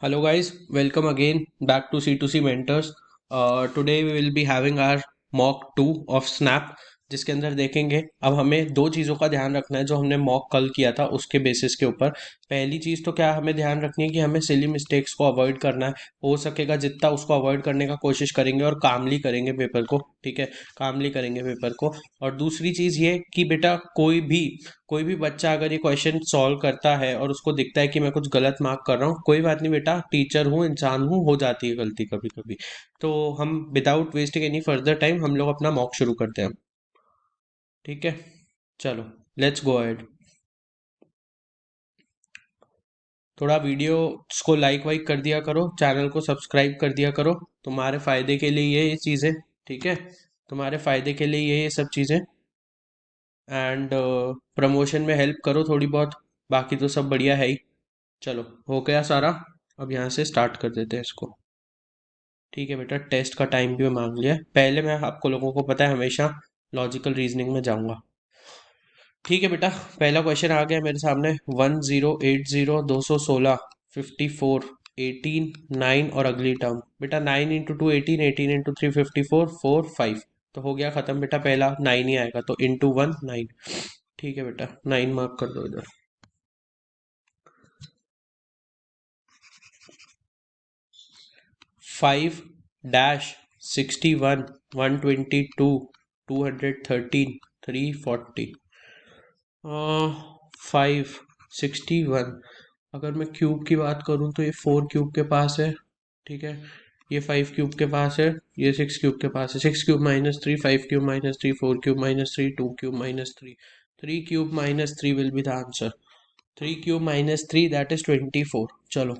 Hello guys, welcome again back to C2C Mentors. Today we will be having our mock 2 of Snap, जिसके अंदर देखेंगे अब हमें दो चीज़ों का ध्यान रखना है जो हमने मॉक कल किया था उसके बेसिस के ऊपर। पहली चीज़ तो क्या हमें ध्यान रखनी है कि हमें सिली मिस्टेक्स को अवॉइड करना है, हो सकेगा जितना उसको अवॉइड करने का कोशिश करेंगे और कामली करेंगे पेपर को। ठीक है, कामली करेंगे पेपर को। और दूसरी चीज़ ये कि बेटा कोई भी बच्चा अगर ये क्वेश्चन सॉल्व करता है और उसको दिखता है कि मैं कुछ गलत मार्क कर रहा हूँ, कोई बात नहीं बेटा, टीचर हूँ, इंसान हूँ, हो जाती है गलती कभी कभी। तो हम without wasting any further time हम लोग अपना मॉक शुरू करते हैं। ठीक है, चलो लेट्स गो अहेड। थोड़ा वीडियो को लाइक वाइक कर दिया करो, चैनल को सब्सक्राइब कर दिया करो। तुम्हारे फायदे के लिए ये चीज़ें, ठीक है, तुम्हारे फायदे के लिए ये सब चीज़ें। एंड प्रमोशन में हेल्प करो थोड़ी बहुत। बाकी तो सब बढ़िया है ही। चलो, हो गया सारा। अब यहाँ से स्टार्ट कर देते हैं इसको। ठीक है बेटा, टेस्ट का टाइम भी मैं मांग लिया। पहले मैं आपको लोगों को पता है हमेशा लॉजिकल रीजनिंग में जाऊंगा। ठीक है बेटा, पहला क्वेश्चन आ गया मेरे सामने। 1080, 216, 54, 18, 9 और अगली टर्म। बेटा 9 इंटू 2 18, 18 इंटू 3 54, 4 5। तो हो गया खत्म बेटा, पहला 9 ही आएगा तो इंटू 1 9। ठीक है बेटा, 9 मार्क कर दो इधर। 5-61, 122, 213, 340। 561, अगर मैं क्यूब की बात करूँ तो ये 4 क्यूब के पास है। ठीक है, ये 5 क्यूब के पास है, ये 6 क्यूब के पास है। 6 cube -3, 5 cube -3, 4 cube -3, 2 cube -3, 3 cube -3 will be the answer. 3 cube -3 that is 24। चलो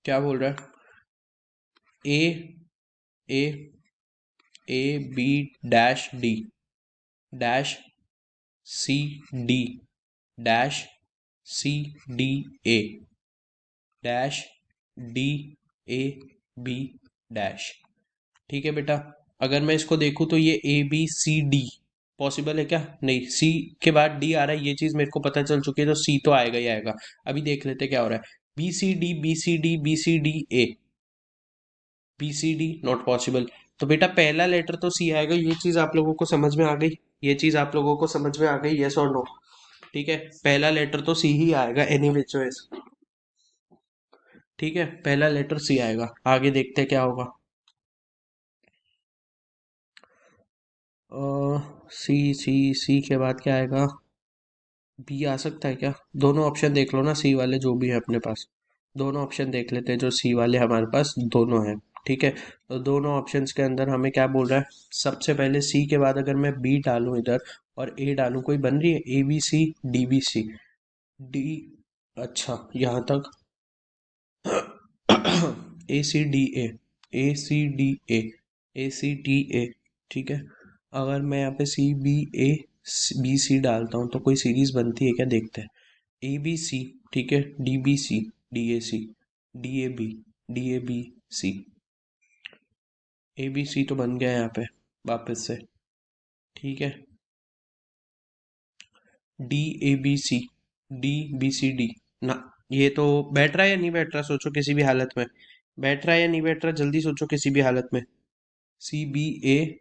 क्या बोल रहा है? A A A B dash D dash C D dash C D A dash D A B dash. ठीक है बेटा, अगर मैं इसको देखूँ तो ये A B C D possible है क्या? नहीं, सी के बाद डी आ रहा है, ये चीज़ मेरे को पता चल चुकी है, तो सी तो आएगा ही आएगा। अभी देख लेते क्या हो रहा है। B C D B C D B C D A, B C D not possible. तो बेटा पहला लेटर तो सी आएगा, ये चीज़ आप लोगों को समझ में आ गई? ये चीज़ आप लोगों को समझ में आ गई, यस और नो? ठीक है, पहला लेटर तो सी ही आएगा एनी विच वेज। ठीक है, पहला लेटर सी आएगा। आगे देखते हैं क्या होगा। सी सी सी के बाद क्या आएगा? बी आ सकता है क्या? दोनों ऑप्शन देख लो ना, सी वाले जो भी है अपने पास। दोनों ऑप्शन देख लेते हैं जो सी वाले हमारे पास दोनों हैं। ठीक है, तो दोनों ऑप्शंस के अंदर हमें क्या बोल रहा है? सबसे पहले सी के बाद अगर मैं बी डालूं इधर और ए डालूं, कोई बन रही है A B C D B C D. अच्छा, यहाँ तक A C D A, A C D A, A C D A. ठीक है, अगर मैं यहाँ पे सी बी ए बी सी डालता हूँ तो कोई सीरीज बनती है क्या? देखते हैं। ए बी सी, ठीक है, D B C, D A C, D A B, D A B C. A B C तो बन गया यहाँ पे वापस से। ठीक है, D A B C, D B C D ना। ये तो बैठ रहा है या नहीं बैठ रहा? सोचो किसी भी हालत में बैठ रहा है या नहीं बैठ रहा, जल्दी सोचो किसी भी हालत में। सी बी ए,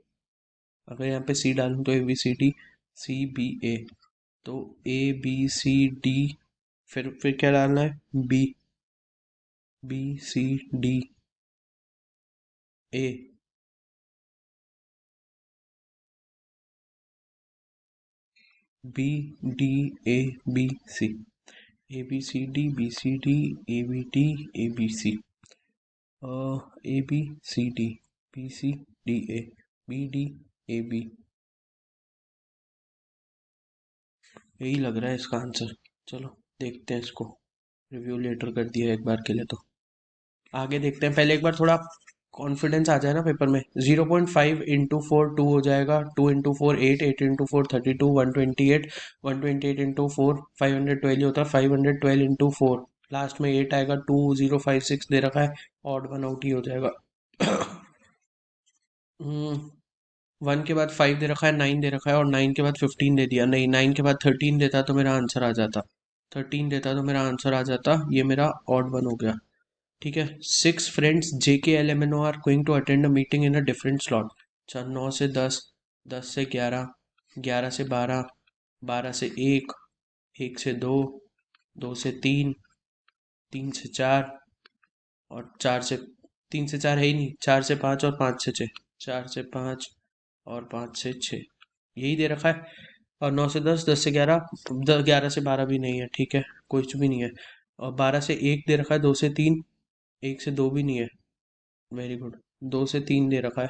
अगर यहाँ पे सी डालूं तो A B C D, C B A, तो ए बी सी डी, फिर क्या डालना है? B, B C D A, B D A B C, A B C D B C D A B D A B C, A B C D B C D A B D A B. यही लग रहा है इसका answer. चलो देखते हैं इसको, review letter कर दिया एक बार के लिए, तो आगे देखते हैं। पहले एक बार थोड़ा कॉन्फिडेंस आ जाए ना पेपर में। 0.5 इंटू 4 2 हो जाएगा, 2 इंटू 4 8, 8 इंटू 4 32, 128, 128 इंटू 4 512 ही होता है। 512 इंटू 4, लास्ट में 8 आएगा। 2056 दे रखा है, ऑड वन आउट ही हो जाएगा। 1 के बाद 5 दे रखा है, 9 दे रखा है, और 9 के बाद 15 दे दिया। नहीं, 9 के बाद 13 देता तो मेरा आंसर आ जाता। 13 देता तो मेरा आंसर आ जाता, ये मेरा ऑड वन हो गया। ठीक है, 6 friends J K L M N O are going to attend a meeting in a different slot. अच्छा, 9 से 10, 10 से 11, 11 से 12, 12 से 1, 1 से 2, 2 से 3, 3 से 4, और 4 से, 3 से 4 है ही नहीं, 4 से 5 और 5 से 6, 4 से 5 और 5 से 6, यही दे रखा है। और 9 से 10, 10 से 11, 11 से 12 भी नहीं है, ठीक है, कुछ भी नहीं है। और 12 से 1 दे रखा है, 2 से 3, 1 से 2 भी नहीं है, वेरी गुड, 2 से 3 दे रखा है,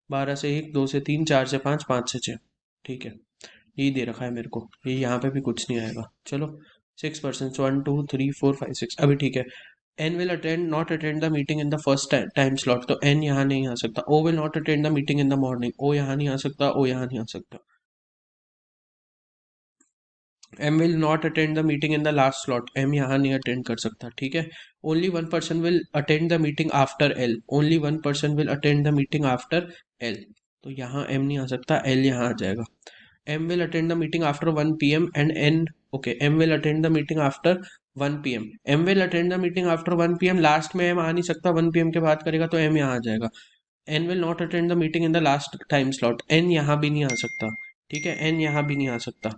12 से 1, 2 से 3, 4 से 5, 5 से 6, ठीक है, यही दे रखा है मेरे को, ये यहाँ पे भी कुछ नहीं आएगा। चलो, 6%, 1 2 3 4 5 6, अभी ठीक है। N will attend not attend the meeting in the first time slot, तो एन यहाँ नहीं आ सकता। O will not attend the meeting in the morning, O यहाँ नहीं आ सकता, ओ यहाँ नहीं आ सकता। M will not attend the meeting in the last slot, M यहाँ नहीं अटेंड कर सकता, ठीक है। Only one person will attend the meeting after L, only one person will attend the meeting after L, तो यहाँ एम नहीं आ सकता, एल यहाँ आ जाएगा। M will attend the meeting after 1 PM and N, okay, M will attend the meeting after 1 PM, M will attend the meeting after 1 PM, last में M आ नहीं सकता, 1 PM के बाद करेगा तो एम यहाँ आ जाएगा। N will not attend the meeting in the last time slot, N यहाँ भी नहीं आ सकता, ठीक है, एन यहाँ भी नहीं आ सकता।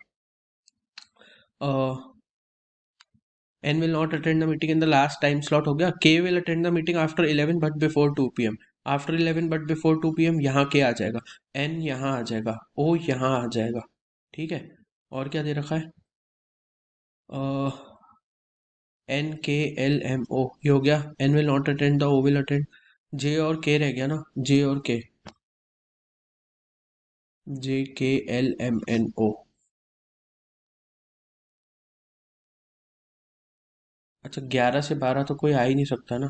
N will not attend the meeting in the last time slot हो गया। K will attend the meeting after 11 but before 2 PM, after 11 but before 2 PM, यहाँ के आ जाएगा, एन यहाँ आ जाएगा, ओ यहाँ आ जाएगा, ठीक है। और क्या दे रखा है, NKLMO, ये हो गया। N will not attend the, O will attend, J और के रह गया ना, जे और के, JKLMNO। अच्छा, 11 से 12 तो कोई आ ही नहीं सकता ना,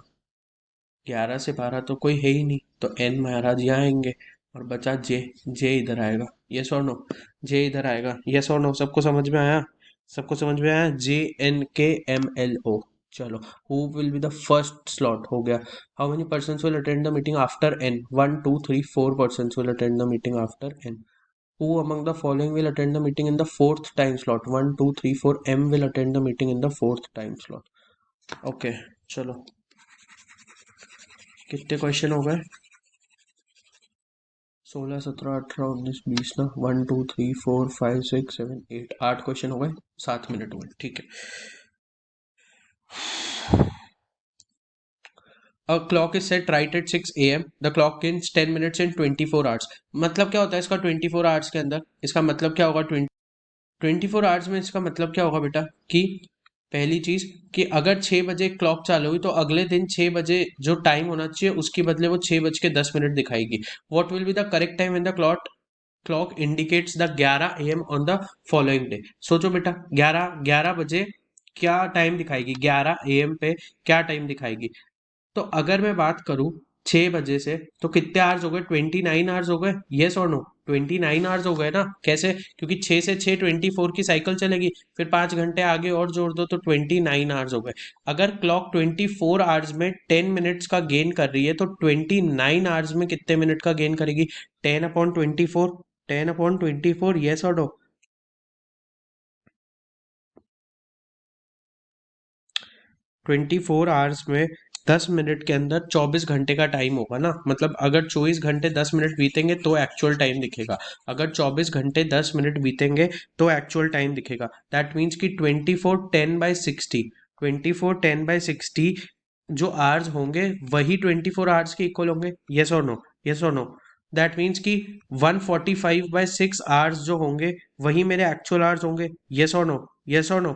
11 से 12 तो कोई है ही नहीं, तो एन महाराज यहाँ आएंगे, और बचा जे, जे इधर आएगा, यस और नो, जे इधर आएगा, यस और नो, सबको समझ में आया, सबको समझ में आया, JNKMLO। चलो, who will be the first slot हो गया। How many person will attend the meeting after N, 1 2 3 4 person will attend the meeting after N. Who among the following will attend the meeting in the fourth time slot? 1 2 3 4, M will attend the meeting in the fourth time slot. Okay, चलो, कितने question हो गए, 16 17 18 19 20 ना, 1 2 3 4 5 6 7 8, 8 question हो गए, 7 minute हुए, ठीक है। A clock is set right at 6 AM. The clock gains 10 minutes in 24 hours. मतलब क्या होता है इसका 24 आवर्स के अंदर, इसका मतलब क्या होगा, 24 आवर्स में इसका मतलब क्या होगा बेटा, कि पहली चीज कि अगर 6 बजे क्लॉक चालू हुई तो अगले दिन 6 बजे जो टाइम होना चाहिए उसके बदले वो 6 बज के 10 मिनट दिखाएगी। What will be the correct time in the clock indicates the 11 AM on the following day. सोचो बेटा, 11 11 बजे क्या टाइम दिखाएगी, 11 AM पे क्या टाइम दिखाएगी। तो अगर मैं बात करूं 6 बजे से, तो कितने आवर्स हो गए, 29 आवर्स हो गए, यस और नो, 29 आवर्स हो गए ना। कैसे, क्योंकि 6 से 6 24 की साइकिल चलेगी, फिर 5 घंटे आगे और जोड़ दो तो 29 आवर्स हो गए। अगर क्लॉक 24 आवर्स में 10 मिनट्स का गेन कर रही है तो 29 आवर्स में कितने मिनट का गेन करेगी, 10/24, 10/24, यस और नो। 24 आवर्स में 10 मिनट के अंदर 24 घंटे का टाइम होगा ना, मतलब अगर 24 घंटे 10 मिनट बीतेंगे तो एक्चुअल टाइम दिखेगा, अगर 24 घंटे 10 मिनट बीतेंगे तो एक्चुअल टाइम दिखेगा। दैट मीन्स कि 24 10/60, 24 10/60 जो आवर्स होंगे वही 24 आवर्स के इक्वल होंगे, यस और नो, यस और नो। दैट मीन्स कि 145/6 आवर्स जो होंगे वही मेरे एक्चुअल आवर्स होंगे, यस और नो, यस और नो।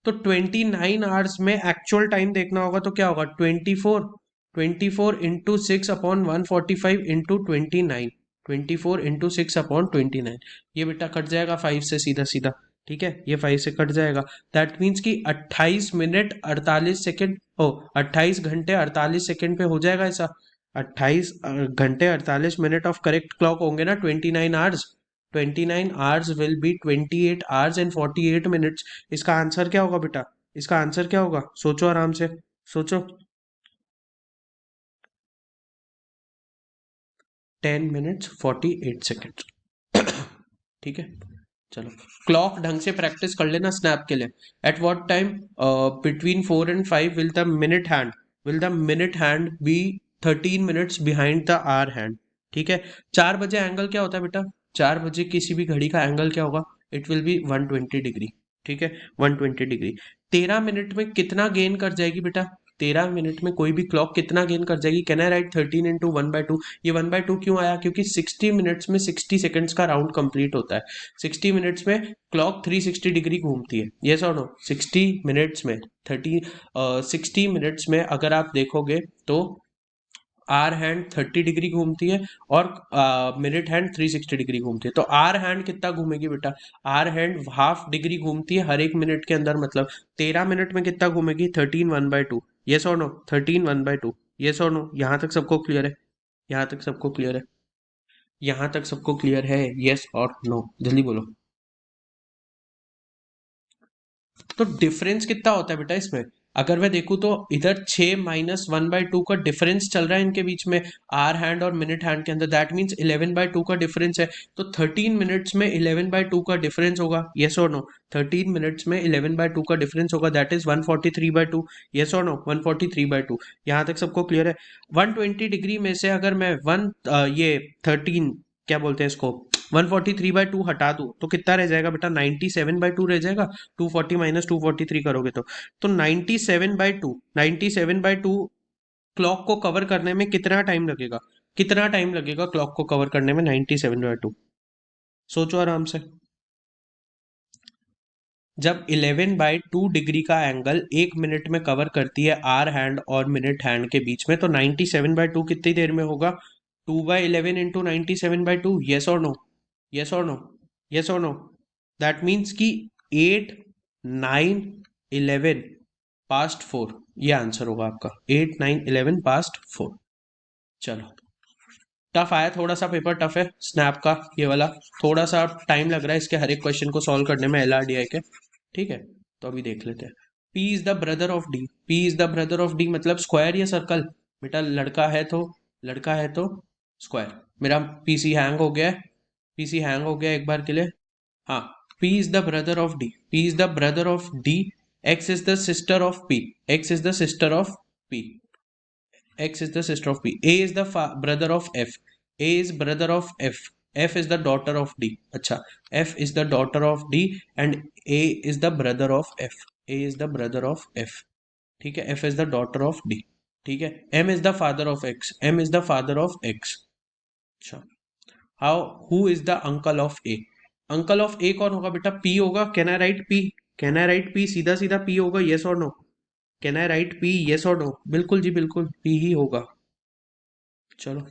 तो 29 आवर्स में एक्चुअल टाइम देखना होगा तो क्या होगा, 24 24 into 6 upon 145 into 29, 24 into 6 upon 29, ये बेटा कट जाएगा 5 से सीधा सीधा, ठीक है, ये 5 से कट जाएगा। दैट मीन्स कि 28 मिनट 48 सेकेंड, ओ 28 घंटे 48 सेकेंड पे हो जाएगा ऐसा। 28 घंटे 48 मिनट ऑफ करेक्ट क्लॉक होंगे ना 29 hours, 29 hours will be 28 hours and 48 minutes। इसका आंसर क्या होगा बेटा, इसका आंसर क्या होगा, सोचो आराम से, सोचो। 10 minutes 48 seconds, ठीक है, चलो, क्लॉक ढंग से प्रैक्टिस कर लेना स्नैप के लिए। At what time between 4 and 5 will the minute hand be 13 minutes behind the hour hand. ठीक है, 4 बजे एंगल क्या होता है बेटा? 4 बजे किसी भी घड़ी का एंगल क्या होगा? It will be 120 degree. ठीक है, 120 डिग्री। 13 मिनट में कितना गेन कर जाएगी बेटा? 13 मिनट में कोई भी क्लॉक कितना गेन कर जाएगी? Can I right 13 into 1/2? ये 1/2 क्यों आया? क्योंकि 60 मिनट्स में 60 सेकेंड्स का राउंड कंप्लीट होता है। 60 मिनट्स में क्लॉक 360 डिग्री घूमती है। यस और नो? 60 मिनट्स में 60 मिनट्स में अगर आप देखोगे तो आर हैंड 30 डिग्री घूमती है और मिनट हैंड 360 डिग्री घूमती है। तो आर हैंड कितना घूमेगी बेटा? आर हैंड हाफ डिग्री घूमती है हर एक मिनट के अंदर। मतलब 13 मिनट में कितना घूमेगी? 13 1/2। यस और नो? 13 1/2। यस और नो? यहाँ तक सबको क्लियर है? यहाँ तक सबको क्लियर है? यहाँ तक सबको क्लियर है? यस और नो? जल्दी बोलो। तो डिफरेंस कितना होता है बेटा इसमें? अगर मैं देखूं तो इधर 6 - 1/2 का डिफरेंस चल रहा है इनके बीच में, आर हैंड और मिनट हैंड के अंदर। दैट मीन्स 11/2 का डिफरेंस है। तो 13 मिनट्स में 11/2 का डिफरेंस होगा। यस और नो? 13 मिनट्स में 11/2 का डिफरेंस होगा। That is 143/2। यस और नो? 143/2। यहाँ तक सबको क्लियर है? 120 डिग्री में से अगर मैं ये 13 क्या बोलते हैं इसको, 143/2 हटा दूं तो कितना रह जाएगा बेटा? 97/2 रह जाएगा। 240 - 243 करोगे तो 97/2 क्लॉक को कवर करने में कितना टाइम लगेगा? कितना टाइम लगेगा क्लॉक को कवर करने में 97/2? सोचो आराम से। जब 11/2 डिग्री का एंगल 1 मिनट में कवर करती है आर हैंड और मिनट हैंड के बीच में, तो 97/2 कितनी देर में होगा? 2/11 इंटू 97/2। येस और नो? येस और नो? येस और नो? दैट मीन्स कि 8 9 11 पास्ट 4। ये आंसर होगा आपका, 8 9 11 पास्ट 4। चलो, टफ आया थोड़ा सा, पेपर टफ है स्नैप का ये वाला। थोड़ा सा टाइम लग रहा है इसके हर एक क्वेश्चन को सॉल्व करने में, LRDI के। ठीक है, तो अभी देख लेते हैं। P is the brother of D. P is the brother of D मतलब स्क्वायर या सर्कल? बेटा लड़का है तो स्क्वायर। मेरा पीसी हैंग हो गया है, पीसी हैंग हो गया एक बार के लिए। हाँ, P is the brother of D. P is the brother of D. X is the sister of P. X is the sister of P. X is the sister of P. A is the brother of F. A is brother of F. F is the daughter of D. अच्छा, F is the daughter of D and A is the brother of F. A is the brother of F. ठीक है, F is the daughter of D. ठीक है, M is the father of X. M is the father of X. अच्छा, how who is the uncle of A? Uncle of A कौन होगा बेटा? P होगा। Can I write P? Can I write P? सीधा सीधा P होगा। Yes और no? Can I write P? Yes और नो? बिल्कुल जी बिल्कुल, पी ही होगा। चलो,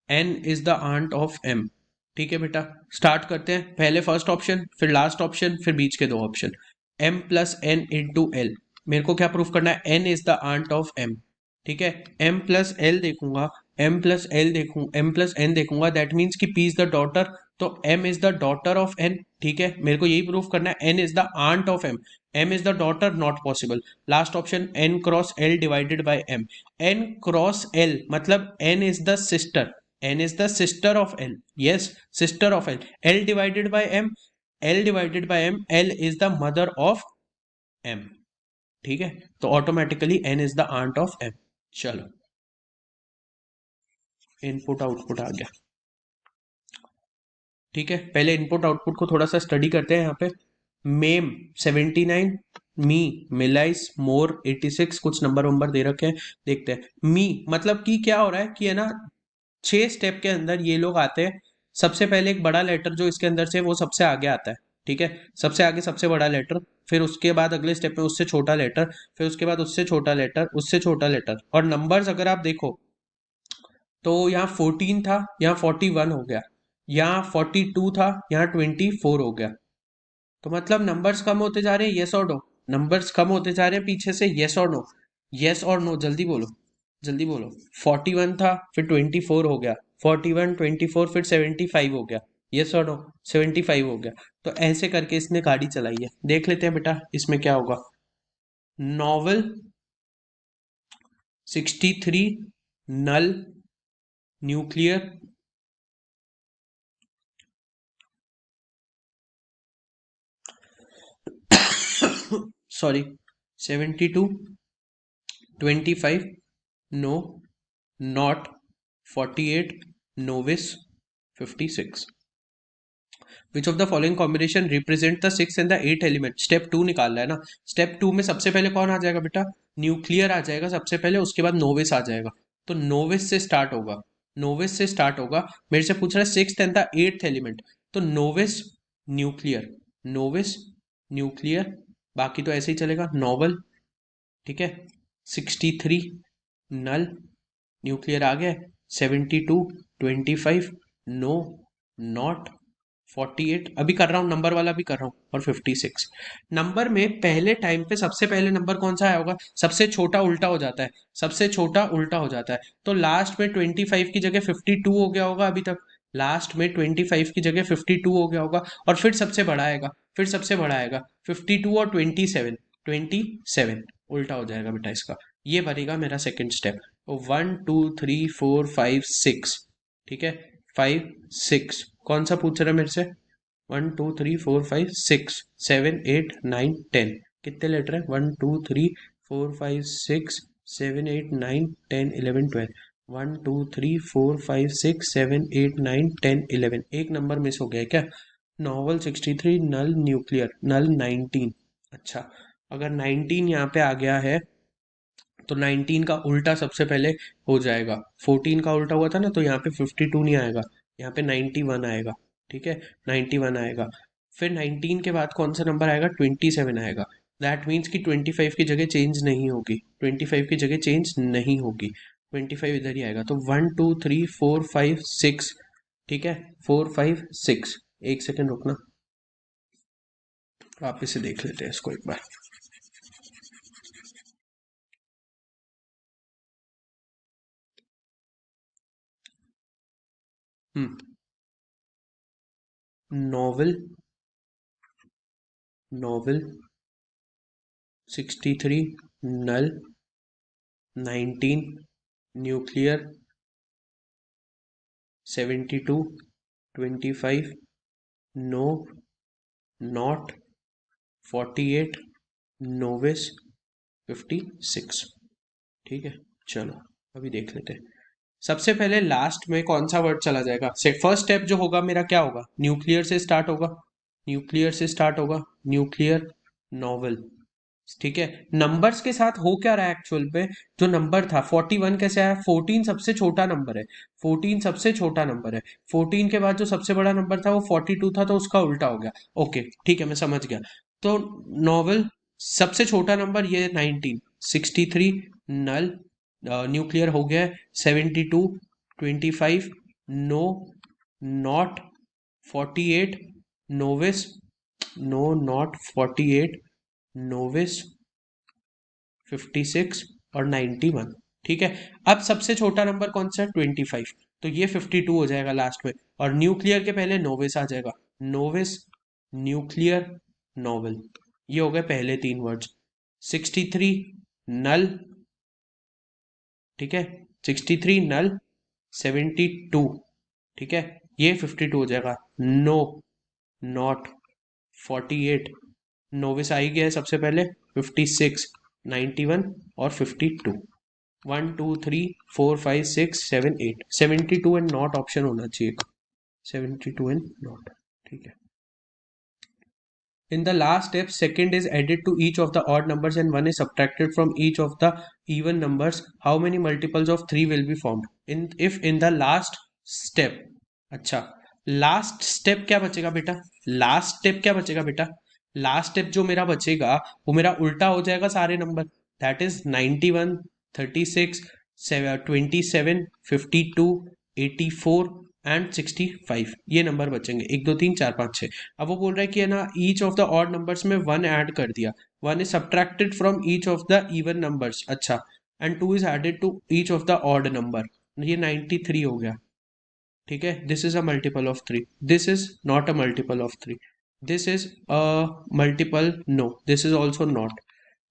N is the aunt of M. ठीक है बेटा, स्टार्ट करते हैं। पहले फर्स्ट ऑप्शन, फिर लास्ट ऑप्शन, फिर बीच के 2 option. M plus N into L. मेरे को क्या प्रूफ करना है? N is the aunt of M. ठीक है, एम प्लस एल देखूंगा, एम प्लस एन देखूंगा, दैट मीन्स कि पी इज द डॉटर, तो M is the daughter of N. ठीक है, मेरे को यही प्रूफ करना है। N is the aunt of M, M is the daughter, not possible. Last option, N cross L divided by M. N cross L मतलब N is the sister, N is the sister of L. Yes, sister of L. L divided by M, L divided by M, L is the mother of M. ठीक है, तो automatically N is the aunt of M. चलो, input output आ गया। ठीक है, पहले input output को थोड़ा सा स्टडी करते हैं। यहाँ पे मेम 79, मी मिलाइस मोर 86, कुछ नंबर वंबर दे रखे हैं, देखते हैं। मी मतलब कि क्या हो रहा है कि है ना, 6 स्टेप के अंदर ये लोग आते हैं। सबसे पहले एक बड़ा लेटर जो इसके अंदर से वो सबसे आगे आता है। ठीक है, सबसे आगे सबसे बड़ा लेटर, फिर उसके बाद अगले स्टेप में उससे छोटा लेटर, फिर उसके बाद उससे छोटा लेटर, उससे छोटा लेटर। और नंबर्स अगर आप देखो तो यहाँ 14 था, यहाँ 41 हो गया, यहाँ 42 था, यहाँ 24 हो गया। तो मतलब नंबर्स कम होते जा रहे हैं। येस और नो? नंबर्स कम होते जा रहे हैं पीछे से। येस और नो? येस और नो? जल्दी बोलो, जल्दी बोलो। 41 था, फिर 24 हो गया, 41 24 फिर 75 हो गया। येस और नो? 75 हो गया। तो ऐसे करके इसने गाड़ी चलाई है। देख लेते हैं बेटा इसमें क्या होगा। Novel 63 null nuclear sorry 72 25 no not 48 novice 56 which of the following combination represent the six and the eight element step two निकालना है ना स्टेप टू में सबसे पहले कौन आ जाएगा बेटा न्यूक्लियर आ जाएगा सबसे पहले उसके बाद नोविस आ जाएगा तो नोविस से स्टार्ट होगा नोविस से स्टार्ट होगा मेरे से पूछ रहा है six and the eighth element तो नोविस न्यूक्लियर नोविस न्यूक्लियर बाकी तो ऐसे ही चलेगा नॉवल ठीक है 63 नल न्यूक्लियर आ गया 72 25 नो नॉट 48 अभी कर रहा हूँ नंबर वाला भी कर रहा हूँ और 56 नंबर में पहले टाइम पे सबसे पहले नंबर कौन सा आया होगा सबसे छोटा उल्टा हो जाता है सबसे छोटा उल्टा हो जाता है तो लास्ट में 25 की जगह 52 हो गया होगा अभी तक लास्ट में 25 की जगह 52 हो गया होगा और फिर सबसे बड़ा आएगा फिर सबसे बड़ा आएगा 52 और 27 उल्टा हो जाएगा बेटा इसका ये बनेगा मेरा सेकंड स्टेप 1 2 3 4 5 6 ठीक है 5 6 कौन सा पूछ रहा है मेरे से 1 2 3 4 5 6 7 8 9 10 कितने लेटर है 1 2 3 4 5 6 7 8 9 10 11 12 1 2 3 4 5 6 7 8 9 10 11 एक नंबर मिस हो गया क्या नॉवल 63 नल न्यूक्लियर नल 19 अच्छा अगर 19 यहाँ पे आ गया है तो 19 का उल्टा सबसे पहले हो जाएगा 14 का उल्टा हुआ था ना तो यहाँ पे 52 नहीं आएगा यहाँ पे 91 आएगा ठीक है 91 आएगा फिर 19 के बाद कौन सा नंबर आएगा 27 आएगा दैट मीन्स कि 25 की जगह चेंज नहीं होगी 25 की जगह चेंज नहीं होगी 25 इधर ही आएगा तो 1 2 3 4 5 6 ठीक है 4 5 6 एक सेकेंड रुकना वापिस से देख लेते हैं इसको एक बार novel novel 63 null 19 nuclear 72 25 no not 48 novice 56 ठीक है चलो अभी देख लेते हैं सबसे पहले लास्ट में कौन सा वर्ड चला जाएगा फर्स्ट स्टेप जो होगा मेरा क्या होगा न्यूक्लियर से स्टार्ट होगा न्यूक्लियर से स्टार्ट होगा न्यूक्लियर नॉवल ठीक है नंबर्स के साथ हो क्या रहा है एक्चुअल पे जो नंबर था 41 कैसे आया 14 सबसे छोटा नंबर है 14 सबसे छोटा नंबर है 14 के बाद जो सबसे बड़ा नंबर था वो 42 था तो उसका उल्टा हो गया ओके ठीक है मैं समझ गया तो नॉवल सबसे छोटा नंबर ये 19 63 नल न्यूक्लियर हो गया 72 25 no not 48 novice no not 48 novice 56 और 91 ठीक है अब सबसे छोटा नंबर कौन सा है 25 तो ये 52 हो जाएगा लास्ट में और न्यूक्लियर के पहले नोविस आ जाएगा नोविस न्यूक्लियर नोवेल ये हो गए पहले तीन वर्ड्स 63 नल ठीक है 63 नल 72 ठीक है ये 52 हो जाएगा नो नॉट 48 नोविस आ ही गया है सबसे पहले 56 91 और 52 1 2 3 4 5 6 7 8 72 एंड नॉट ऑप्शन होना चाहिए 72 एंड नॉट ठीक है In the last step, second is added to each of the odd numbers and one is subtracted from each of the even numbers. How many multiples of 3 will be formed? If in the last step, अच्छा last step क्या बचेगा बेटा last step क्या बचेगा बेटा last step जो मेरा बचेगा वो मेरा उल्टा हो जाएगा सारे नंबर दैट इज 91 36 27 52 84 एंड 65 ये नंबर बचेंगे 1 2 3 4 5 6 अब वो बोल रहा है कि है ना each of the odd numbers में वन ऐड कर दिया one is subtracted from each of the even numbers अच्छा and two is added to each of the odd number ये 93 हो गया ठीक है this is a multiple of 3 this is not a multiple of 3 this is a multiple no this is also not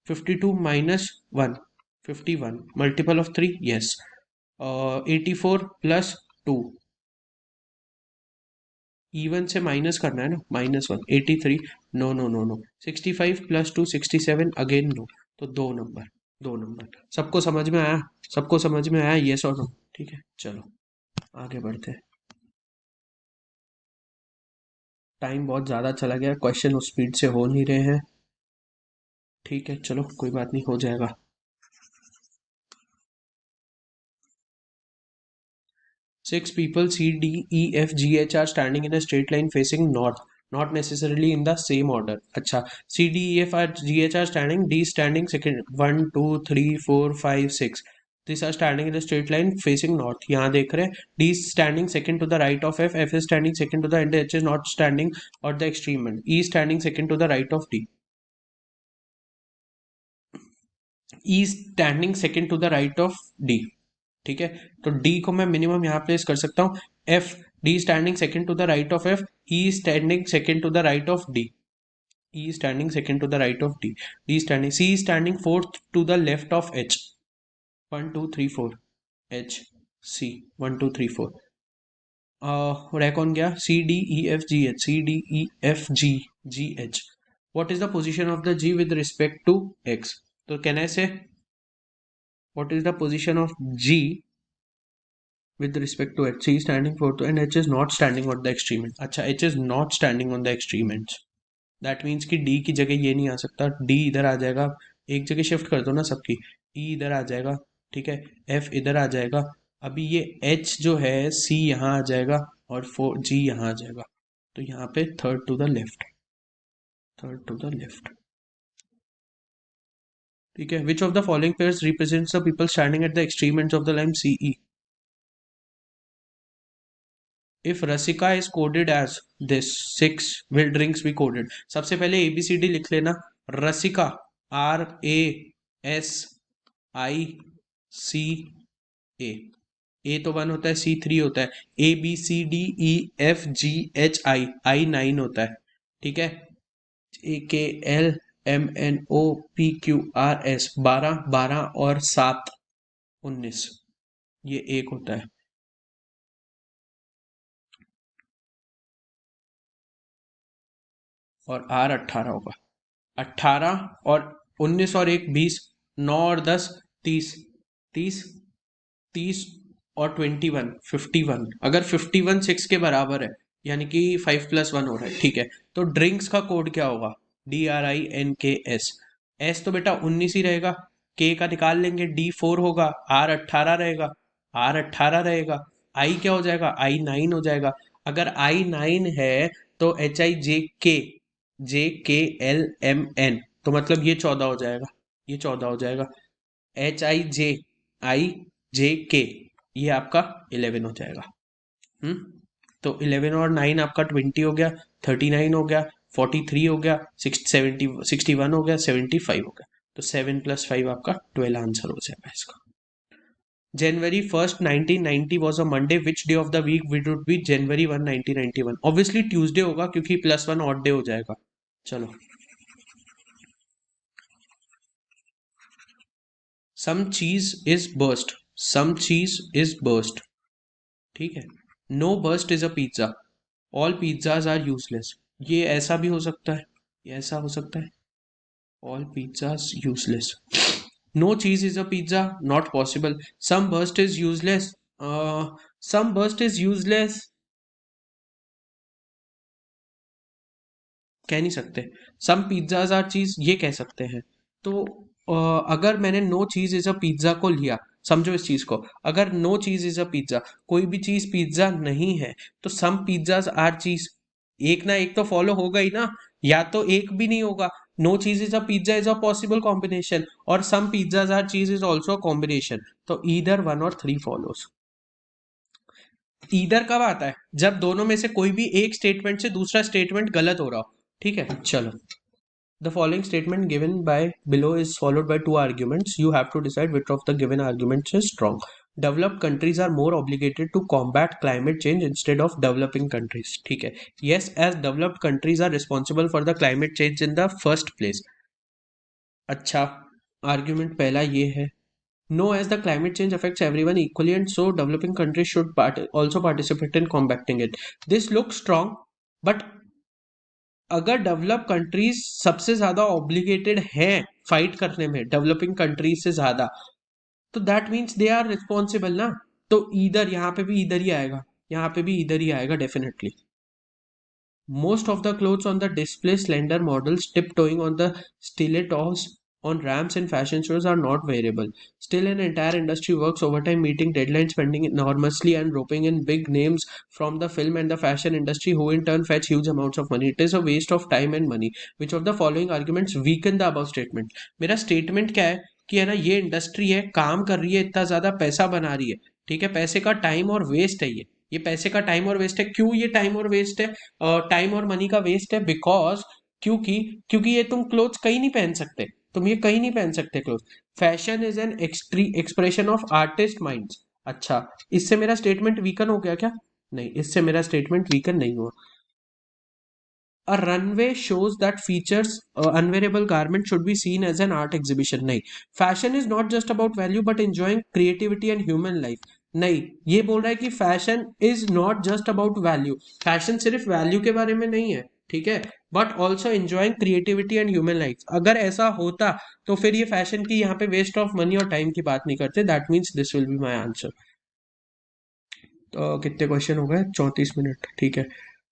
52 minus 1 51 multiple of 3 yes 84 + 2, even से minus करना है ना, -1, 83, no no no no, 65 + 2 67, again no, तो दो number. सबको समझ में आया? सबको समझ में आया, यस और नो? ठीक है, चलो आगे बढ़ते हैं। टाइम बहुत ज़्यादा चला गया, क्वेश्चन उस स्पीड से हो नहीं रहे हैं। ठीक है, चलो कोई बात नहीं, हो जाएगा। 6 people C, D, E, F, G, H are standing in a straight line facing north, not necessarily in the same order. अच्छा, C, D, E, F, G, H are standing, D is standing second, 1 2 3 4 5 6, these are standing in a straight line facing north. यहाँ देख रहे हैं, D is standing second to the right of F, F is standing second to the end, H is not standing at the extreme end, E is standing second to the right of D, E is standing second to the right of D. ठीक है, तो D को मैं minimum यहाँ place कर सकता हूँ, F, D standing second to the right of F, E standing second to the right of D, E standing second to the right of D, D standing, C standing fourth to the left of H, 1 2 3 4, H C 1 2 3 4, रह कौन गया, C D E F G H, C D E F G G H, what is the position of the G with respect to X? तो can I से what is the position of G with respect to H? C is standing for to, and H is not standing on the extreme end. अच्छा, H is not standing on the extreme ends. That means कि D की जगह ये नहीं आ सकता, D इधर आ जाएगा, एक जगह शिफ्ट कर दो ना सबकी, E इधर आ जाएगा, ठीक है, F इधर आ जाएगा, अभी ये H जो है C यहाँ आ जाएगा और G यहाँ आ जाएगा, तो यहाँ पे थर्ड टू द लेफ्ट, ठीक है। Which of the following pairs represents the people standing at the extreme ends of the line CE? If Rasika is coded as this, 6 will drinks be coded. सबसे पहले ABCD लिख लेना, रसिका RASICA, A तो 1 होता है, C 3 होता है, ABCDEFGHI, I 9 होता है, ठीक है, AKLMNOPQRS 12, 12 और 7 19, ये एक होता है, और R 18 होगा, 18 और 19 और 1 20, 9 और 10 30, 30 30 और 21 51, अगर 51 6 के बराबर है यानी कि 5 + 1 हो रहा है, ठीक है, तो ड्रिंक्स का कोड क्या होगा, DRINKS, S तो बेटा 19 ही रहेगा, K का निकाल लेंगे, D 4 होगा, R 18 रहेगा, I क्या हो जाएगा, I 9 हो जाएगा, अगर I 9 है तो HIJKLMN, तो मतलब ये 14 हो जाएगा, ये 14 हो जाएगा, HIJIJK, ये आपका 11 हो जाएगा। तो 11 और 9 आपका 20 हो गया, 39 हो गया, 43 हो गया, 61 हो गया, 75 हो गया, तो 7 + 5 आपका 12 आंसर हो जाएगा इसका। January 1st 1990 was a Monday. Which day of the week would be January 1 1991? Obviously Tuesday होगा क्योंकि +1 ऑड डे हो जाएगा। चलो, some cheese is burst, some cheese is burst, ठीक है, no burst is a pizza, all pizzas are useless, ये ऐसा भी हो सकता है, ये ऐसा हो सकता है, all pizzas useless, no cheese is a pizza, not possible, some burst is useless, some burst is useless, कह नहीं सकते, सम पिज्जाज आर चीज ये कह सकते हैं, तो अगर मैंने नो चीज इज अ पिज्जा को लिया, समझो इस चीज को, अगर नो चीज इज अ पिज्जा, कोई भी चीज पिज्जा नहीं है, तो सम पिज्जाज आर चीज, एक ना एक तो फॉलो होगा ही ना, या तो एक भी नहीं होगा, नो चीज is a pizza is a possible combination, और सम पिज्जाज आर चीज इज ऑल्सो कॉम्बिनेशन, तो ईदर 1 और 3 फॉलोज। ईदर कब आता है, जब दोनों में से कोई भी एक स्टेटमेंट से दूसरा स्टेटमेंट गलत हो रहा हो, ठीक है, चलो, the following statement given by below is followed by two arguments. You have to decide which of the given arguments is strong. Developed countries are more obligated to combat climate change instead of developing countries. ठीक है, yes, as developed countries are responsible for the climate change in the first place. अच्छा, argument पहला ये है, know as the climate change affects everyone equally and so developing countries should also participate in combating it. This looks strong, but अगर develop countries सबसे ज्यादा obligated हैं fight करने में डेवलपिंग कंट्रीज से ज्यादा, तो that means they are responsible ना। तो इधर यहाँ पे भी इधर ही आएगा, यहाँ पे भी इधर ही आएगा definitely. Most of the clothes on the display slender models tiptoeing on the stilettos on ramps in fashion shows are not wearable. Still, an entire industry works overtime, meeting deadlines, spending enormously, and roping in big names from the film and the fashion industry, who in turn fetch huge amounts of money. It is a waste of time and money. Which of the following arguments weaken the above statement? मेरा statement क्या है कि है ना, ये industry है, काम कर रही है, इतना ज्यादा पैसा बना रही है, ठीक है, पैसे का टाइम और वेस्ट है ये पैसे का टाइम और वेस्ट है। क्यों ये टाइम और वेस्ट है, टाइम और मनी का वेस्ट है? बिकॉज क्योंकि क्योंकि ये तुम क्लोथ्स कहीं नहीं पहन सकते, तुम ये कहीं नहीं पहन सकते cloth. Fashion is an expression of artist minds. अच्छा, इससे मेरा स्टेटमेंट वीकन हो गया क्या? नहीं, इससे मेरा स्टेटमेंट वीकन नहीं हुआ। A runway shows that features unwearable garment should be seen as an art exhibition. नहीं, fashion is not just about value but enjoying creativity and human life. नहीं, ये बोल रहा है कि fashion is not just about value, fashion सिर्फ value के बारे में नहीं है, ठीक है, but also enjoying creativity and human life. अगर ऐसा होता तो फिर ये फैशन की यहाँ पे वेस्ट ऑफ मनी और टाइम की बात नहीं करते। That means this will be my answer. तो कितने क्वेश्चन हो गए? 34 मिनट, ठीक है।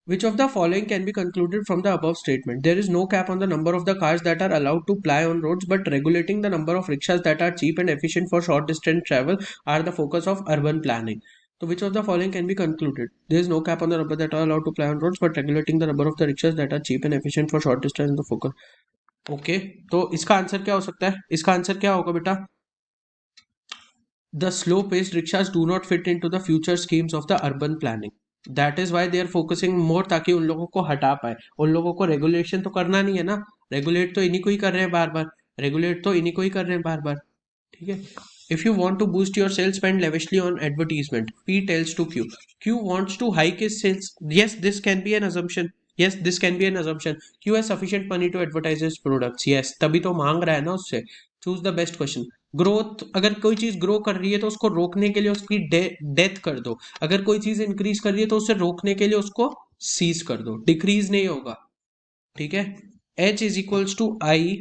Which of the following can be concluded from the above statement? There is no cap on the number of the cars that are allowed to ply on roads, but regulating the number of rickshaws that are cheap and efficient for short distance travel are the focus of urban planning. So, which of the following can be concluded? There is no cap on the number that are allowed to ply on roads, but regulating the number of the rickshaws that are cheap and efficient for short distance is the focus. Okay, तो इसका answer क्या हो सकता है? इसका answer क्या होगा बेटा? The slow paced rickshaws do not fit into the future schemes of the urban planning. That is why they are focusing more, ताकि उन लोगों को हटा पाए। उन लोगों को रेगुलेशन तो करना नहीं है ना, रेगुलेट तो इन्हीं को ही कर रहे हैं बार बार, रेगुलेट तो इन्हीं को ही कर रहे हैं बार बार, ठीक है। If you want to boost your sales, spend lavishly on advertisement. P tells to Q, Q wants to hike his sales. Yes this can be an assumption, yes this can be an assumption. Q has sufficient money to advertise his products, yes तभी तो मांग रहा है ना उससे। Choose the best question. Growth, अगर कोई चीज ग्रो कर रही है तो उसको रोकने के लिए उसकी डेथ कर दो, अगर कोई चीज इंक्रीज कर रही है तो उसे रोकने के लिए उसको सीज कर दो, डिक्रीज नहीं होगा, ठीक है। H is equals to I,